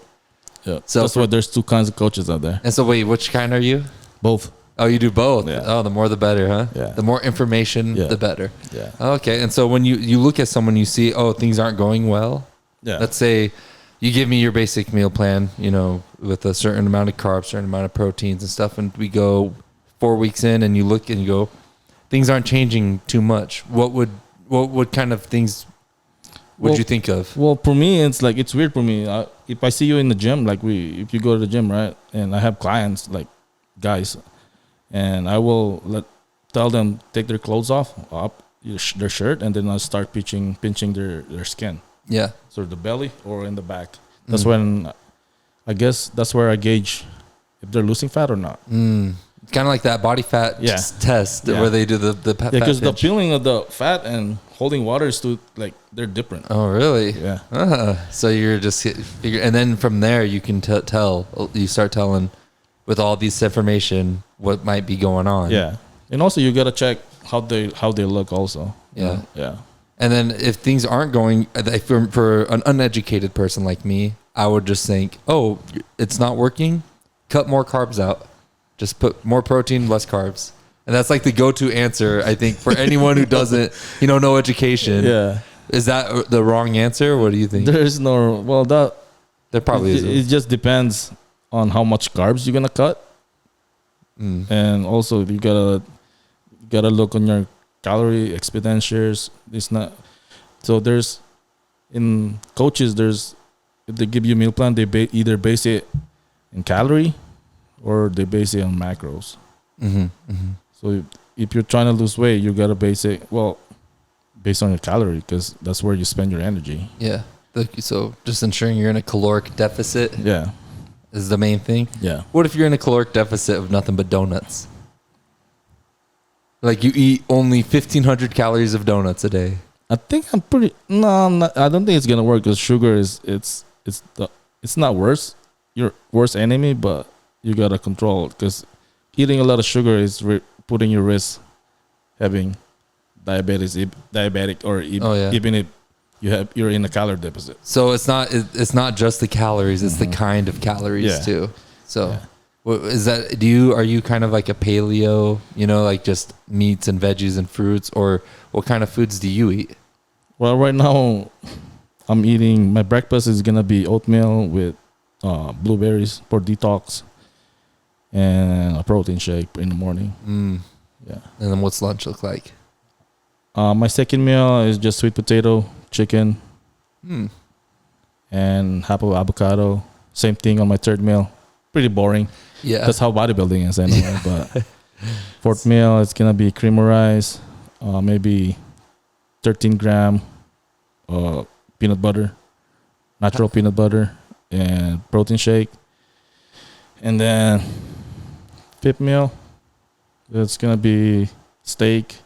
Yeah. So that's why there's two kinds of coaches out there. And so wait, which kind are you? Both. Oh, you do both. Yeah. Oh, the more the better, huh? Yeah. The more information, the better. Yeah. Okay. And so when you look at someone, you see, oh, things aren't going well. Yeah. Let's say you give me your basic meal plan, you know, with a certain amount of carbs, certain amount of proteins and stuff, and we go 4 weeks in, and you look and you go, things aren't changing too much. What kind of things would you think of? Well, for me, it's like, it's weird for me. If I see you in the gym, like if you go to the gym, right, and I have clients, like guys, and I will tell them take their clothes off, their shirt, and then I start pinching their skin. Yeah. So the belly or in the back. That's when, I guess that's where I gauge if they're losing fat or not. Kind of like that body fat test where they do the fat because the pinch. peeling of the fat and holding water is they're different. Oh, really? Yeah. So you're just figure, and then from there you can tell. You start telling with all this information what might be going on. Yeah, and also you gotta check how they look also. Yeah. Yeah. And then if things aren't going, for an uneducated person like me, I would just think, oh, it's not working. Cut more carbs out. Just put more protein, less carbs. And that's like the go-to answer, I think, for anyone who doesn't, no education. Yeah. Is that the wrong answer? What do you think? There's no, There probably is. It just depends on how much carbs you're gonna cut. And also you gotta look on your calorie expenditures. It's not, so there's, in coaches, if they give you a meal plan, they either base it in calorie or they base it on macros. So if you're trying to lose weight, you gotta base it based on your calorie, because that's where you spend your energy. Yeah. So just ensuring you're in a caloric deficit. Yeah. Is the main thing. Yeah. What if you're in a caloric deficit of nothing but donuts? Like you eat only 1,500 calories of donuts a day. I think I'm not, I don't think it's gonna work, because sugar it's not worse, your worst enemy, but you gotta control it, because eating a lot of sugar is putting your risk having diabetic, or even if you're in a calorie deficit. So it's not just the calories, it's the kind of calories too. So is that, are you kind of like a paleo, like just meats and veggies and fruits, or what kind of foods do you eat? Well, right now I'm eating, my breakfast is gonna be oatmeal with blueberries for detox, and a protein shake in the morning. Yeah. And then what's lunch look like? My second meal is just sweet potato, chicken, and half of avocado. Same thing on my third meal. Pretty boring. Yeah. That's how bodybuilding is anyway. But fourth meal, it's gonna be cream of rice, maybe 13-gram peanut butter, natural peanut butter, and protein shake. And then fifth meal, it's gonna be steak,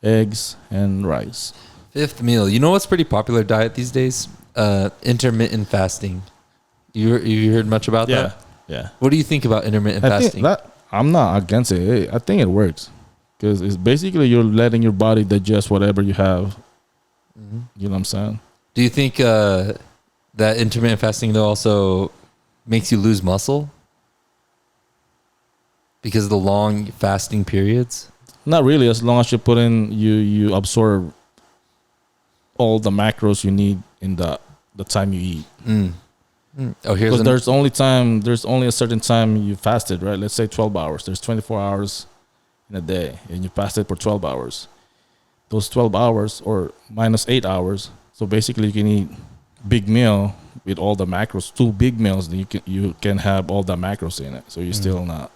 eggs, and rice. Fifth meal. You know what's pretty popular diet these days? Intermittent fasting. You heard much about that? Yeah. What do you think about intermittent fasting? I'm not against it. I think it works, because it's basically you're letting your body digest whatever you have. You know what I'm saying? Do you think that intermittent fasting though also makes you lose muscle because of the long fasting periods? Not really, as long as you put in, you absorb all the macros you need in the time you eat. Oh, because there's only a certain time you fasted, right? Let's say 12 hours. There's 24 hours in a day, and you fasted for 12 hours. Those 12 hours or minus 8 hours. So basically, you can eat big meal with all the macros. 2 big meals, you can have all the macros in it. So you're still not.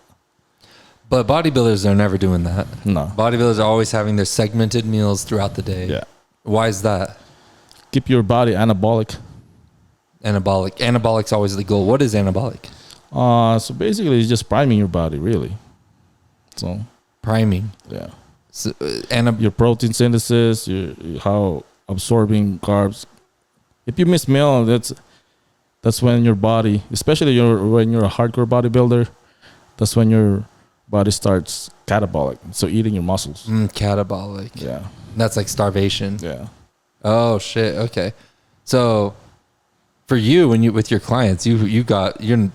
But bodybuilders are never doing that. No. Bodybuilders are always having their segmented meals throughout the day. Yeah. Why is that? Keep your body anabolic. Anabolic's always the goal. What is anabolic? So basically, it's just priming your body, really. So priming. Yeah. So, your protein synthesis, how absorbing carbs. If you miss meal, that's when your body, especially when you're a hardcore bodybuilder, that's when your body starts catabolic. So eating your muscles. Catabolic. Yeah. That's like starvation. Yeah. Oh shit. Okay. So for you when you with your clients, you're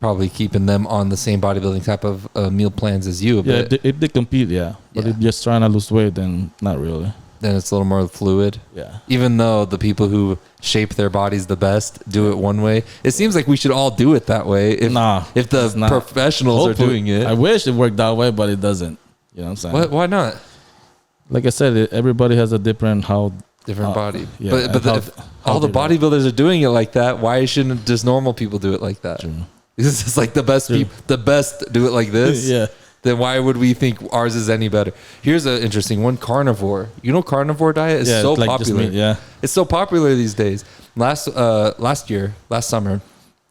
probably keeping them on the same bodybuilding type of meal plans as you. Yeah, But if they compete, yeah. But if just trying to lose weight, then not really. then it's a little more fluid. Yeah. Even though the people who shape their bodies the best do it one way, it seems like we should all do it that way. If the professionals are doing it, I wish it worked that way, but it doesn't. You know what I'm saying? why not? Like I said, everybody has a different Body. Yeah, But if all the bodybuilders are doing it like that, why shouldn't just normal people do it like that? True. It's just like the best people, the best do it like this. Yeah. Then why would we think ours is any better? Here's an interesting one: carnivore. You know, carnivore diet is so like popular. Yeah, it's so popular these days. Last summer,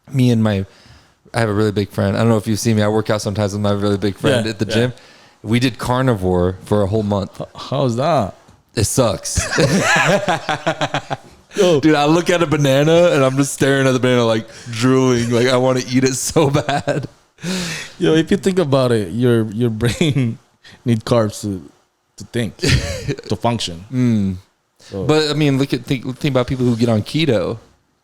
I have a really big friend. I don't know if you've seen me. I work out sometimes with my really big friend at the gym. We did carnivore for a whole month. How's that? It sucks. Dude, I look at a banana and I'm just staring at the banana like drooling. Like I want to eat it so bad. Yo, if you think about it, your brain need carbs to think, to function. So. But I mean, think about people who get on keto.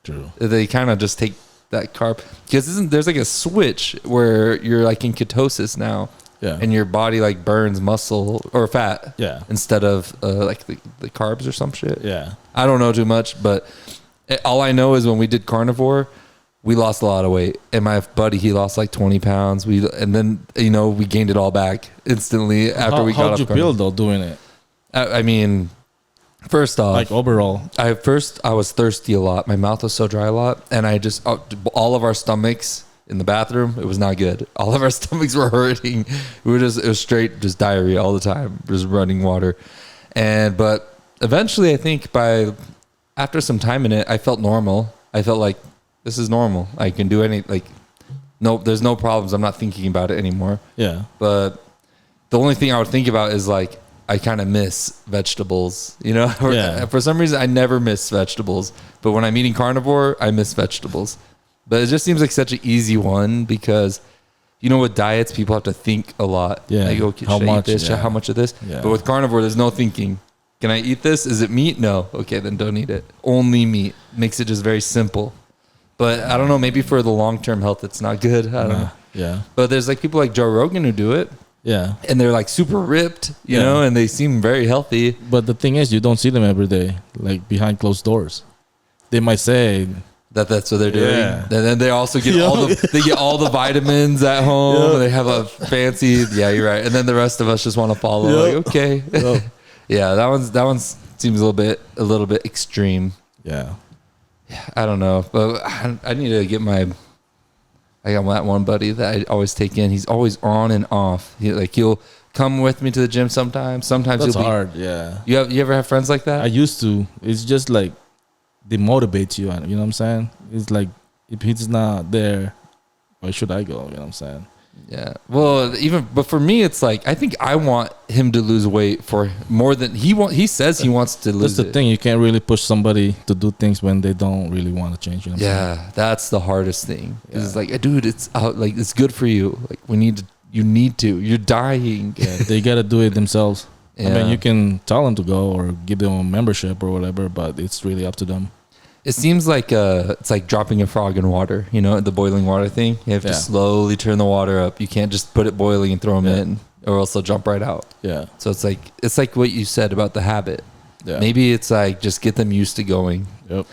True. They kind of just take that carb because there's like a switch where you're like in ketosis now. Yeah. And your body like burns muscle or fat. Yeah. Instead of like the carbs or some shit. Yeah. I don't know too much, but all I know is when we did carnivore, we lost a lot of weight. And my buddy, he lost like 20 pounds. And then, we gained it all back instantly after we got off. How'd you feel though doing it? I mean, first off, like overall, I was thirsty a lot. My mouth was so dry a lot. And I just, all of our stomachs, in the bathroom, it was not good. All of our stomachs were hurting. It was straight just diarrhea all the time, just running water. But eventually, I think after some time in it, I felt normal. I felt like this is normal. I can do there's no problems. I'm not thinking about it anymore. Yeah. But the only thing I would think about is like I kind of miss vegetables. For some reason, I never miss vegetables. But when I'm eating carnivore, I miss vegetables. But it just seems like such an easy one because, with diets, people have to think a lot. Yeah. Like, okay, how much? How much of this? Yeah. But with carnivore, there's no thinking. Can I eat this? Is it meat? No. Okay, then don't eat it. Only meat. Makes it just very simple. But I don't know. Maybe for the long-term health, it's not good. I don't know. Yeah. But there's like people like Joe Rogan who do it. Yeah. And they're like super ripped, you know, and they seem very healthy. But the thing is, you don't see them every day, like behind closed doors. They might say... That's what they're doing. Yeah. And then they also get all the vitamins at home. And they have a fancy, you're right. And then the rest of us just want to follow. Like, okay. Yeah, that one seems a little bit extreme. Yeah. I don't know. But I need to get I got that one buddy that I always take in. He's always on and off. He'll come with me to the gym sometimes. Sometimes that's hard, yeah. You ever have friends like that? I used to. It's just like they motivate you, you know what I'm saying? It's like, if he's not there, why should I go? You know what I'm saying? Yeah. Well, but for me, it's like, I think I want him to lose weight for more than he says he wants to lose. That's the thing. You can't really push somebody to do things when they don't really want to change. You know what I'm saying? That's the hardest thing. Yeah. It's like, dude, it's it's good for you. Like you need to, you're dying. Yeah, they got to do it themselves. Yeah. I mean, you can tell them to go or give them a membership or whatever, but it's really up to them. It seems like it's like dropping a frog in water, the boiling water thing. You have to slowly turn the water up. You can't just put it boiling and throw them in, or else they'll jump right out. Yeah. So it's like what you said about the habit. Yeah. Maybe it's like just get them used to going. Yep.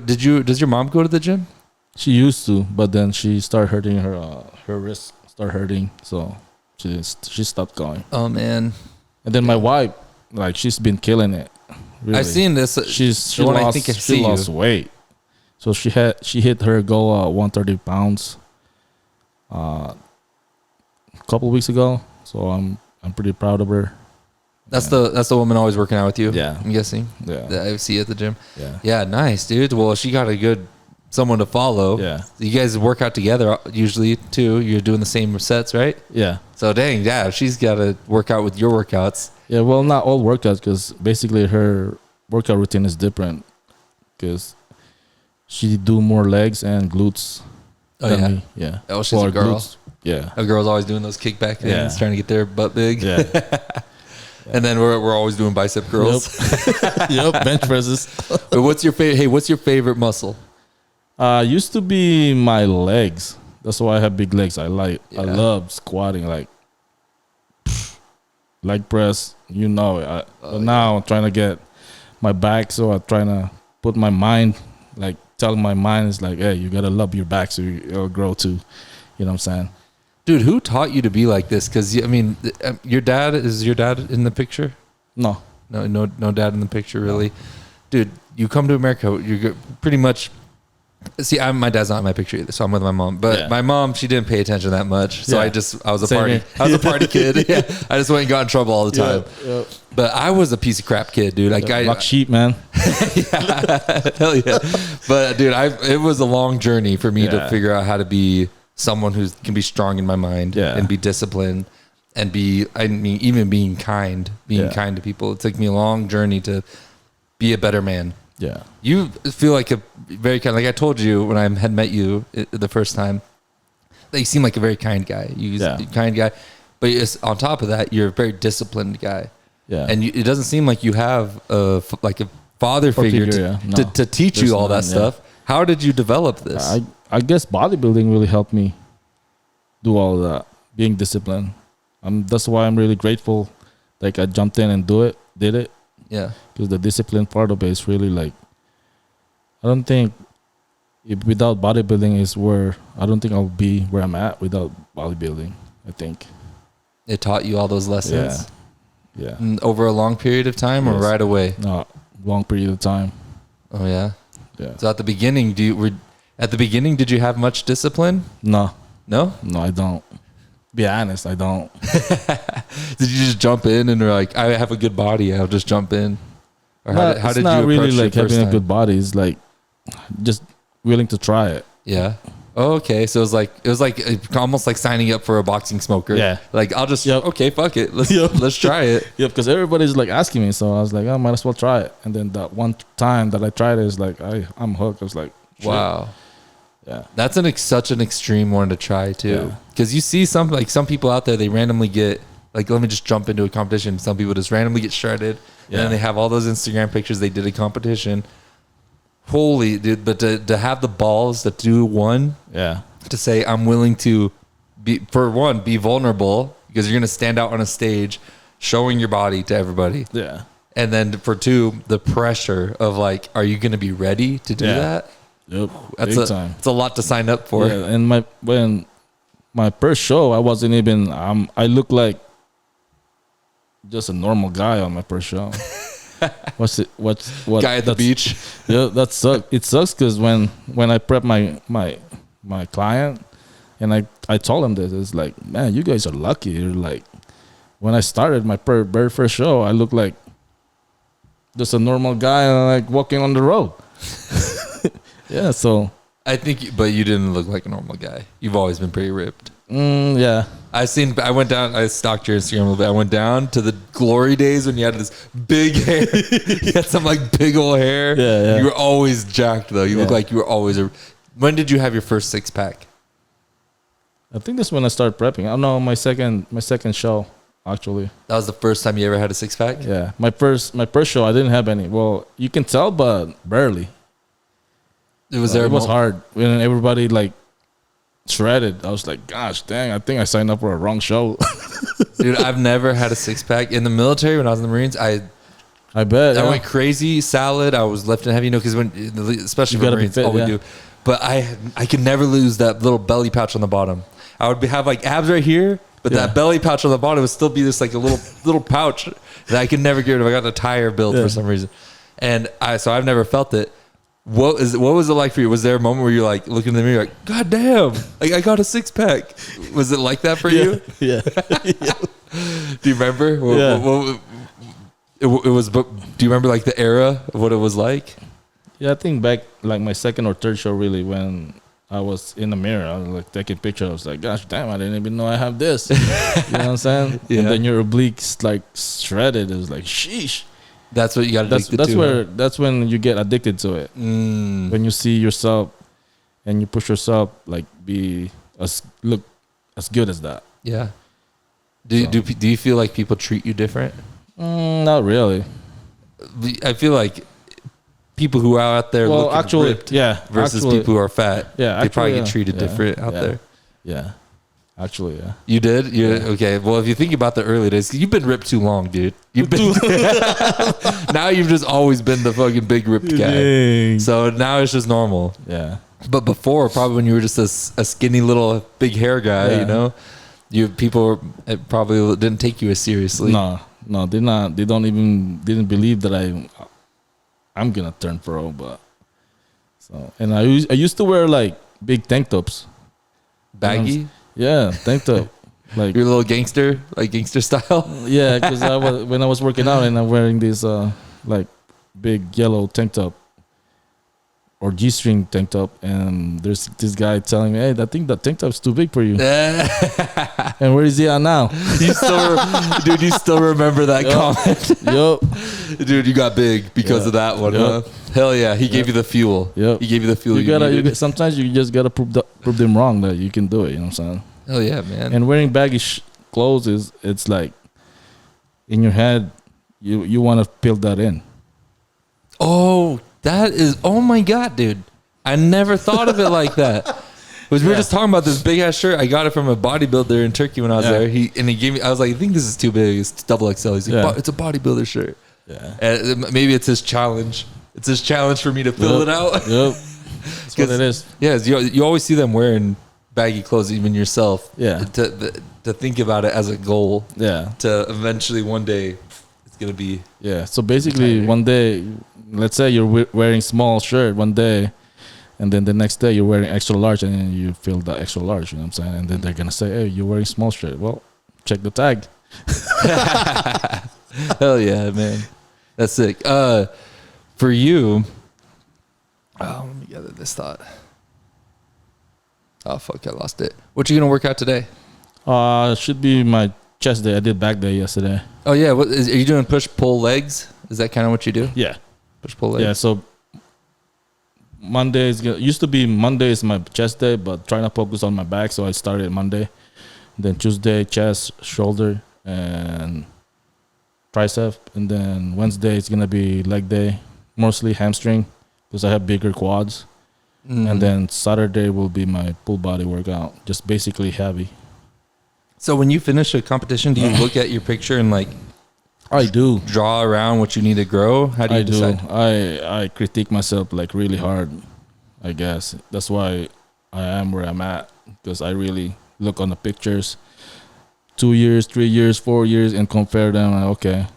Does your mom go to the gym? She used to, but then she started hurting her wrist started hurting, so she stopped going. Oh man. And then my wife, she's been killing it. Really. I've seen this. She lost weight. So she hit her goal 130 pounds a couple weeks ago. So I'm pretty proud of her. That's the woman always working out with you. Yeah, I'm guessing. Yeah, that I see at the gym. Yeah, yeah, nice, dude. Well, she got a good someone to follow. Yeah, you guys work out together usually too. You're doing the same sets, right? Yeah. So dang, she's got to work out with your workouts. Yeah, well, not all workouts, because basically her workout routine is different, because she do more legs and glutes. Oh yeah, me. Yeah. Oh, she's a girl. Glutes, yeah, a girl's always doing those kickback things, trying to get their butt big. Yeah. And then we're always doing bicep curls. Yep, bench presses. But what's your favorite muscle? Used to be my legs. That's why I have big legs. I love squatting, like leg press. You know it. But now I'm trying to get my back, so I'm trying to put my mind, like telling my mind is like, hey, you gotta love your back so it'll grow too. You know what I'm saying? Dude, who taught you to be like this? Because I mean, your dad is your dad in the picture? No dad in the picture, really. Dude, you come to America, you're pretty much. See, my dad's not in my picture either, so I'm with my mom. But my mom, she didn't pay attention that much, so I was a party kid. Yeah, I just went and got in trouble all the time. Yep. But I was a piece of crap kid, dude. Like black sheep, man. Hell yeah. But dude, it was a long journey for me to figure out how to be someone who can be strong in my mind and be disciplined and even being kind to people. It took me a long journey to be a better man. Yeah. You feel like a very kind, like I told you when I had met you the first time, that you seem like a very kind guy. You're a kind guy, but on top of that, you're a very disciplined guy. Yeah. And it doesn't seem like you have a father figure to teach you all that stuff. How did you develop this? I guess bodybuilding really helped me do all that, being disciplined. That's why I'm really grateful. Like I jumped in and did it. Yeah. Because the discipline part of it is really like, I don't think without bodybuilding I don't think I'll be where I'm at without bodybuilding. I think it taught you all those lessons. Yeah. Over a long period of time or right away? No, long period of time. Oh yeah. Yeah. So at the beginning, did you have much discipline? No, I don't. Be honest, I don't. Did you just jump in and like, I have a good body, I'll just jump in? Or how did you approach really like having time? A good body? It's like just willing to try it. Yeah. Oh, okay. So it was like almost like signing up for a boxing smoker. Yeah. Like I'll just okay, fuck it. Let's try it. Yeah, because everybody's like asking me, so I was like, I might as well try it. And then that one time that I tried it is like I'm hooked. I was like, shit. Wow. Yeah, that's such an extreme one to try too, because you see some people out there, they randomly get like, let me just jump into a competition. Some people just randomly get shredded, and then they have all those Instagram pictures they did a competition. Holy dude! But to have the balls to do one, to say I'm willing to be vulnerable because you're gonna stand out on a stage, showing your body to everybody. Yeah, and then for two, the pressure of like, are you gonna be ready to do that? Yep, that's a lot to sign up for. Yeah, and when my first show, I wasn't even. I looked like just a normal guy on my first show. What guy at the beach? Yeah, that sucks. It sucks because when I prep my client, and I told him this, it's like, man, you guys are lucky. You're like, when I started my very first show, I looked like just a normal guy, like walking on the road. Yeah, so I think, but you didn't look like a normal guy. You've always been pretty ripped. Yeah, I went down. I stalked your Instagram a little bit. I went down to the glory days when you had this big hair. You had some like big old hair. Yeah. You were always jacked though. You look like you were always. When did you have your first 6-pack? I think that's when I started prepping. I don't know, my second show actually. That was the first time you ever had a 6-pack? Yeah, my first show I didn't have any. Well, you can tell, but barely. It was hard when everybody like shredded. I was like, gosh dang, I think I signed up for a wrong show. Dude, I've never had a 6-pack. In the military when I was in the Marines, I bet I went crazy salad. I was lifting heavy, because especially for Marines, all we do. But I could never lose that little belly pouch on the bottom. I would have like abs right here, but that belly pouch on the bottom would still be this like a little pouch that I could never get rid of. I got a tire build for some reason, and so I've never felt it. What was it like for you? Was there a moment where you're like looking in the mirror like, God damn, like I got a 6-pack? Was it like that for you? Yeah. Do you remember? It was. Do you remember like the era of what it was like? Yeah, I think back like my second or third show really, when I was in the mirror, I was like taking pictures. I was like, gosh damn, I didn't even know I have this. You know what I'm saying? Yeah. And then your obliques like shredded. It was like, sheesh. That's what you got addicted to. That's when you get addicted to it. When you see yourself and you push yourself, like look as good as that. Yeah. Do you feel like people treat you different? Not really. I feel like people who are out there looking actually, ripped versus people who are fat. Yeah, they probably get treated different out there. Yeah. Actually, yeah. You did? Okay. Well, if you think about the early days, you've been ripped too long, dude. You've been now you've just always been the fucking big ripped guy. Dang. So now it's just normal. Yeah. But before, probably when you were just a skinny little big hair guy, you know, people probably didn't take you as seriously. No, they not. They didn't believe that I'm gonna turn pro. But and I used to wear like big tank tops, baggy. Yeah, tank top. Like you're a little gangster, like gangster style. Yeah, because when I was working out and I'm wearing this like big yellow tank top or G-string tank top, and there's this guy telling me, "Hey, I think that tank top's too big for you." And where is he at now? Dude, you still remember that comment? Yup. Dude, you got big because of that one, huh? Hell yeah, he gave you the fuel. Yep. He gave you the fuel. Sometimes you just gotta prove them wrong that you can do it. You know what I'm saying? Hell yeah, man. And wearing baggy clothes it's like in your head, you want to fill that in. Oh, oh my God, dude. I never thought of it like that. We were just talking about this big ass shirt. I got it from a bodybuilder in Turkey when I was there. He gave me, I was like, I think this is too big. It's double XL. He's like, it's a bodybuilder shirt. Yeah. And maybe it's his challenge. It's his challenge for me to fill it out. Yep. That's what it is. Yeah, you always see them wearing baggy clothes, even yourself. Yeah. To think about it as a goal. Yeah. To eventually one day it's gonna be. Yeah. So basically, one day, let's say you're wearing small shirt one day, and then the next day you're wearing extra large, and then you feel the extra large. You know what I'm saying? And then they're gonna say, "Hey, you're wearing small shirt." Well, check the tag. Hell yeah, man. That's sick. For you, let me gather this thought. Oh fuck, I lost it. What you gonna work out today? Should be my chest day. I did back day yesterday. Oh yeah, are you doing push pull legs? Is that kind of what you do? Yeah, push pull legs. Yeah, so used to be Monday is my chest day, but trying to focus on my back, so I started Monday. Then Tuesday chest, shoulder, and tricep, and then Wednesday it's gonna be leg day, mostly hamstring because I have bigger quads. And then Saturday will be my full body workout, just basically heavy. So when you finish a competition, do you look at your picture and like I do draw around what you need to grow? How do you decide? I critique myself like really hard, I guess. That's why I am where I'm at, because I really look on the pictures 2 years, 3 years, 4 years and compare them. Okay.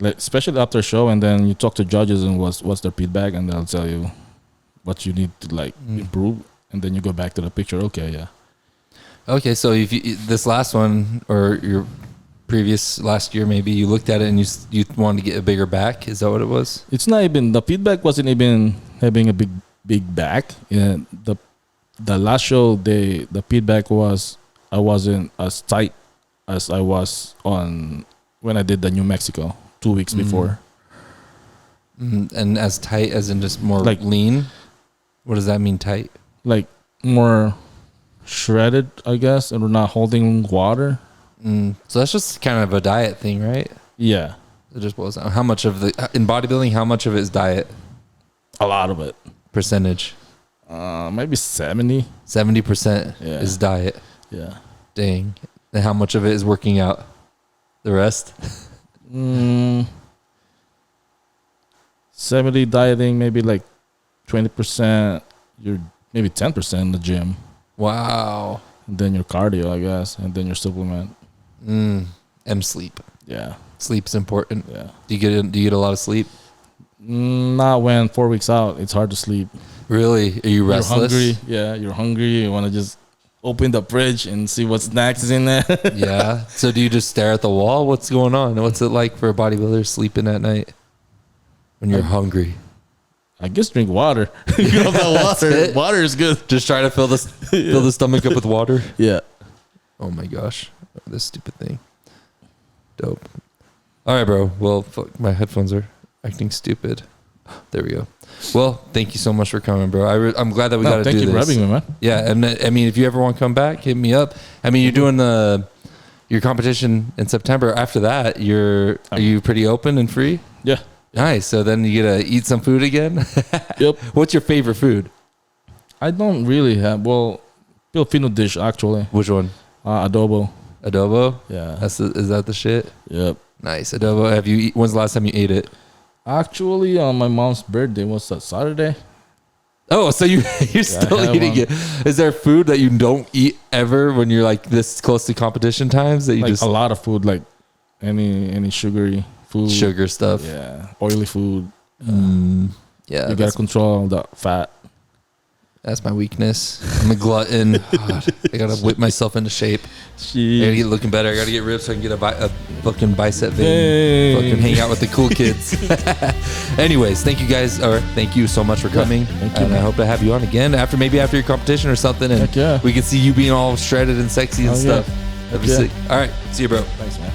Like, especially after a show, and then you talk to judges and what's their feedback, and they'll tell you what you need to like improve, and then you go back to the picture. Okay, so if this last one or your previous last year, maybe you looked at it and you wanted to get a bigger back. Is that what it was? It's not even, the feedback wasn't even having a big back. Yeah, the last show, the feedback was I wasn't as tight as I was on when I did the New Mexico 2 weeks before. And as tight as in just more like lean? What does that mean, tight? Like more shredded, I guess, and we're not holding water. So that's just kind of a diet thing, right? Yeah. It just boils down. How much of in bodybuilding, how much of it is diet? A lot of it. Percentage? Maybe 70. 70% is diet. Yeah. Dang. And how much of it is working out? The rest? 70 dieting, maybe like 20%, you're maybe 10% in the gym. Wow. And then your cardio, I guess, and then your supplement. And sleep. Yeah. Sleep's important. Yeah. Do you get a lot of sleep? Not when 4 weeks out. It's hard to sleep. Really? Are you restless? You're hungry. Yeah, you're hungry. You want to just open the fridge and see what snacks is in there. Yeah. So do you just stare at the wall? What's going on? What's it like for a bodybuilder sleeping at night when you're hungry? I guess drink water. You know that water. Water is good. Just try to fill the stomach up with water. Yeah. Oh my gosh, this stupid thing. Dope. All right, bro. Well, fuck, my headphones are acting stupid. There we go. Well, thank you so much for coming, bro. I'm glad that we got to do this. Thank you for having me, man. Yeah, and I mean, if you ever want to come back, hit me up. I mean, you're doing your competition in September. After that, are you pretty open and free? Yeah. Nice. So then you get to eat some food again? Yep. What's your favorite food? I don't really have, Filipino dish actually. Which one? Adobo. Adobo? Yeah. Is that the shit? Yep. Nice. Adobo. When's the last time you ate it? Actually, on my mom's birthday, was that Saturday? Oh, so you're still eating it. Is there food that you don't eat ever when you're like this close to competition times that you Like just a lot of food, like any sugary food, sugar stuff? yeah, oily food. Yeah, You gotta control the fat. that's my weakness. I'm a glutton. God, I gotta whip myself into shape. I gotta get looking better. I gotta get ripped so I can get a fucking bicep vein. Hey. Fucking hang out with the cool kids. Anyways, thank you guys, or thank you so much for coming. Thank you, and I hope to have you on again after your competition or something, and Heck yeah. we can see you being all shredded and sexy and Oh, yeah. stuff. That'd be Yeah. sick. All right, see you, bro. Thanks, man.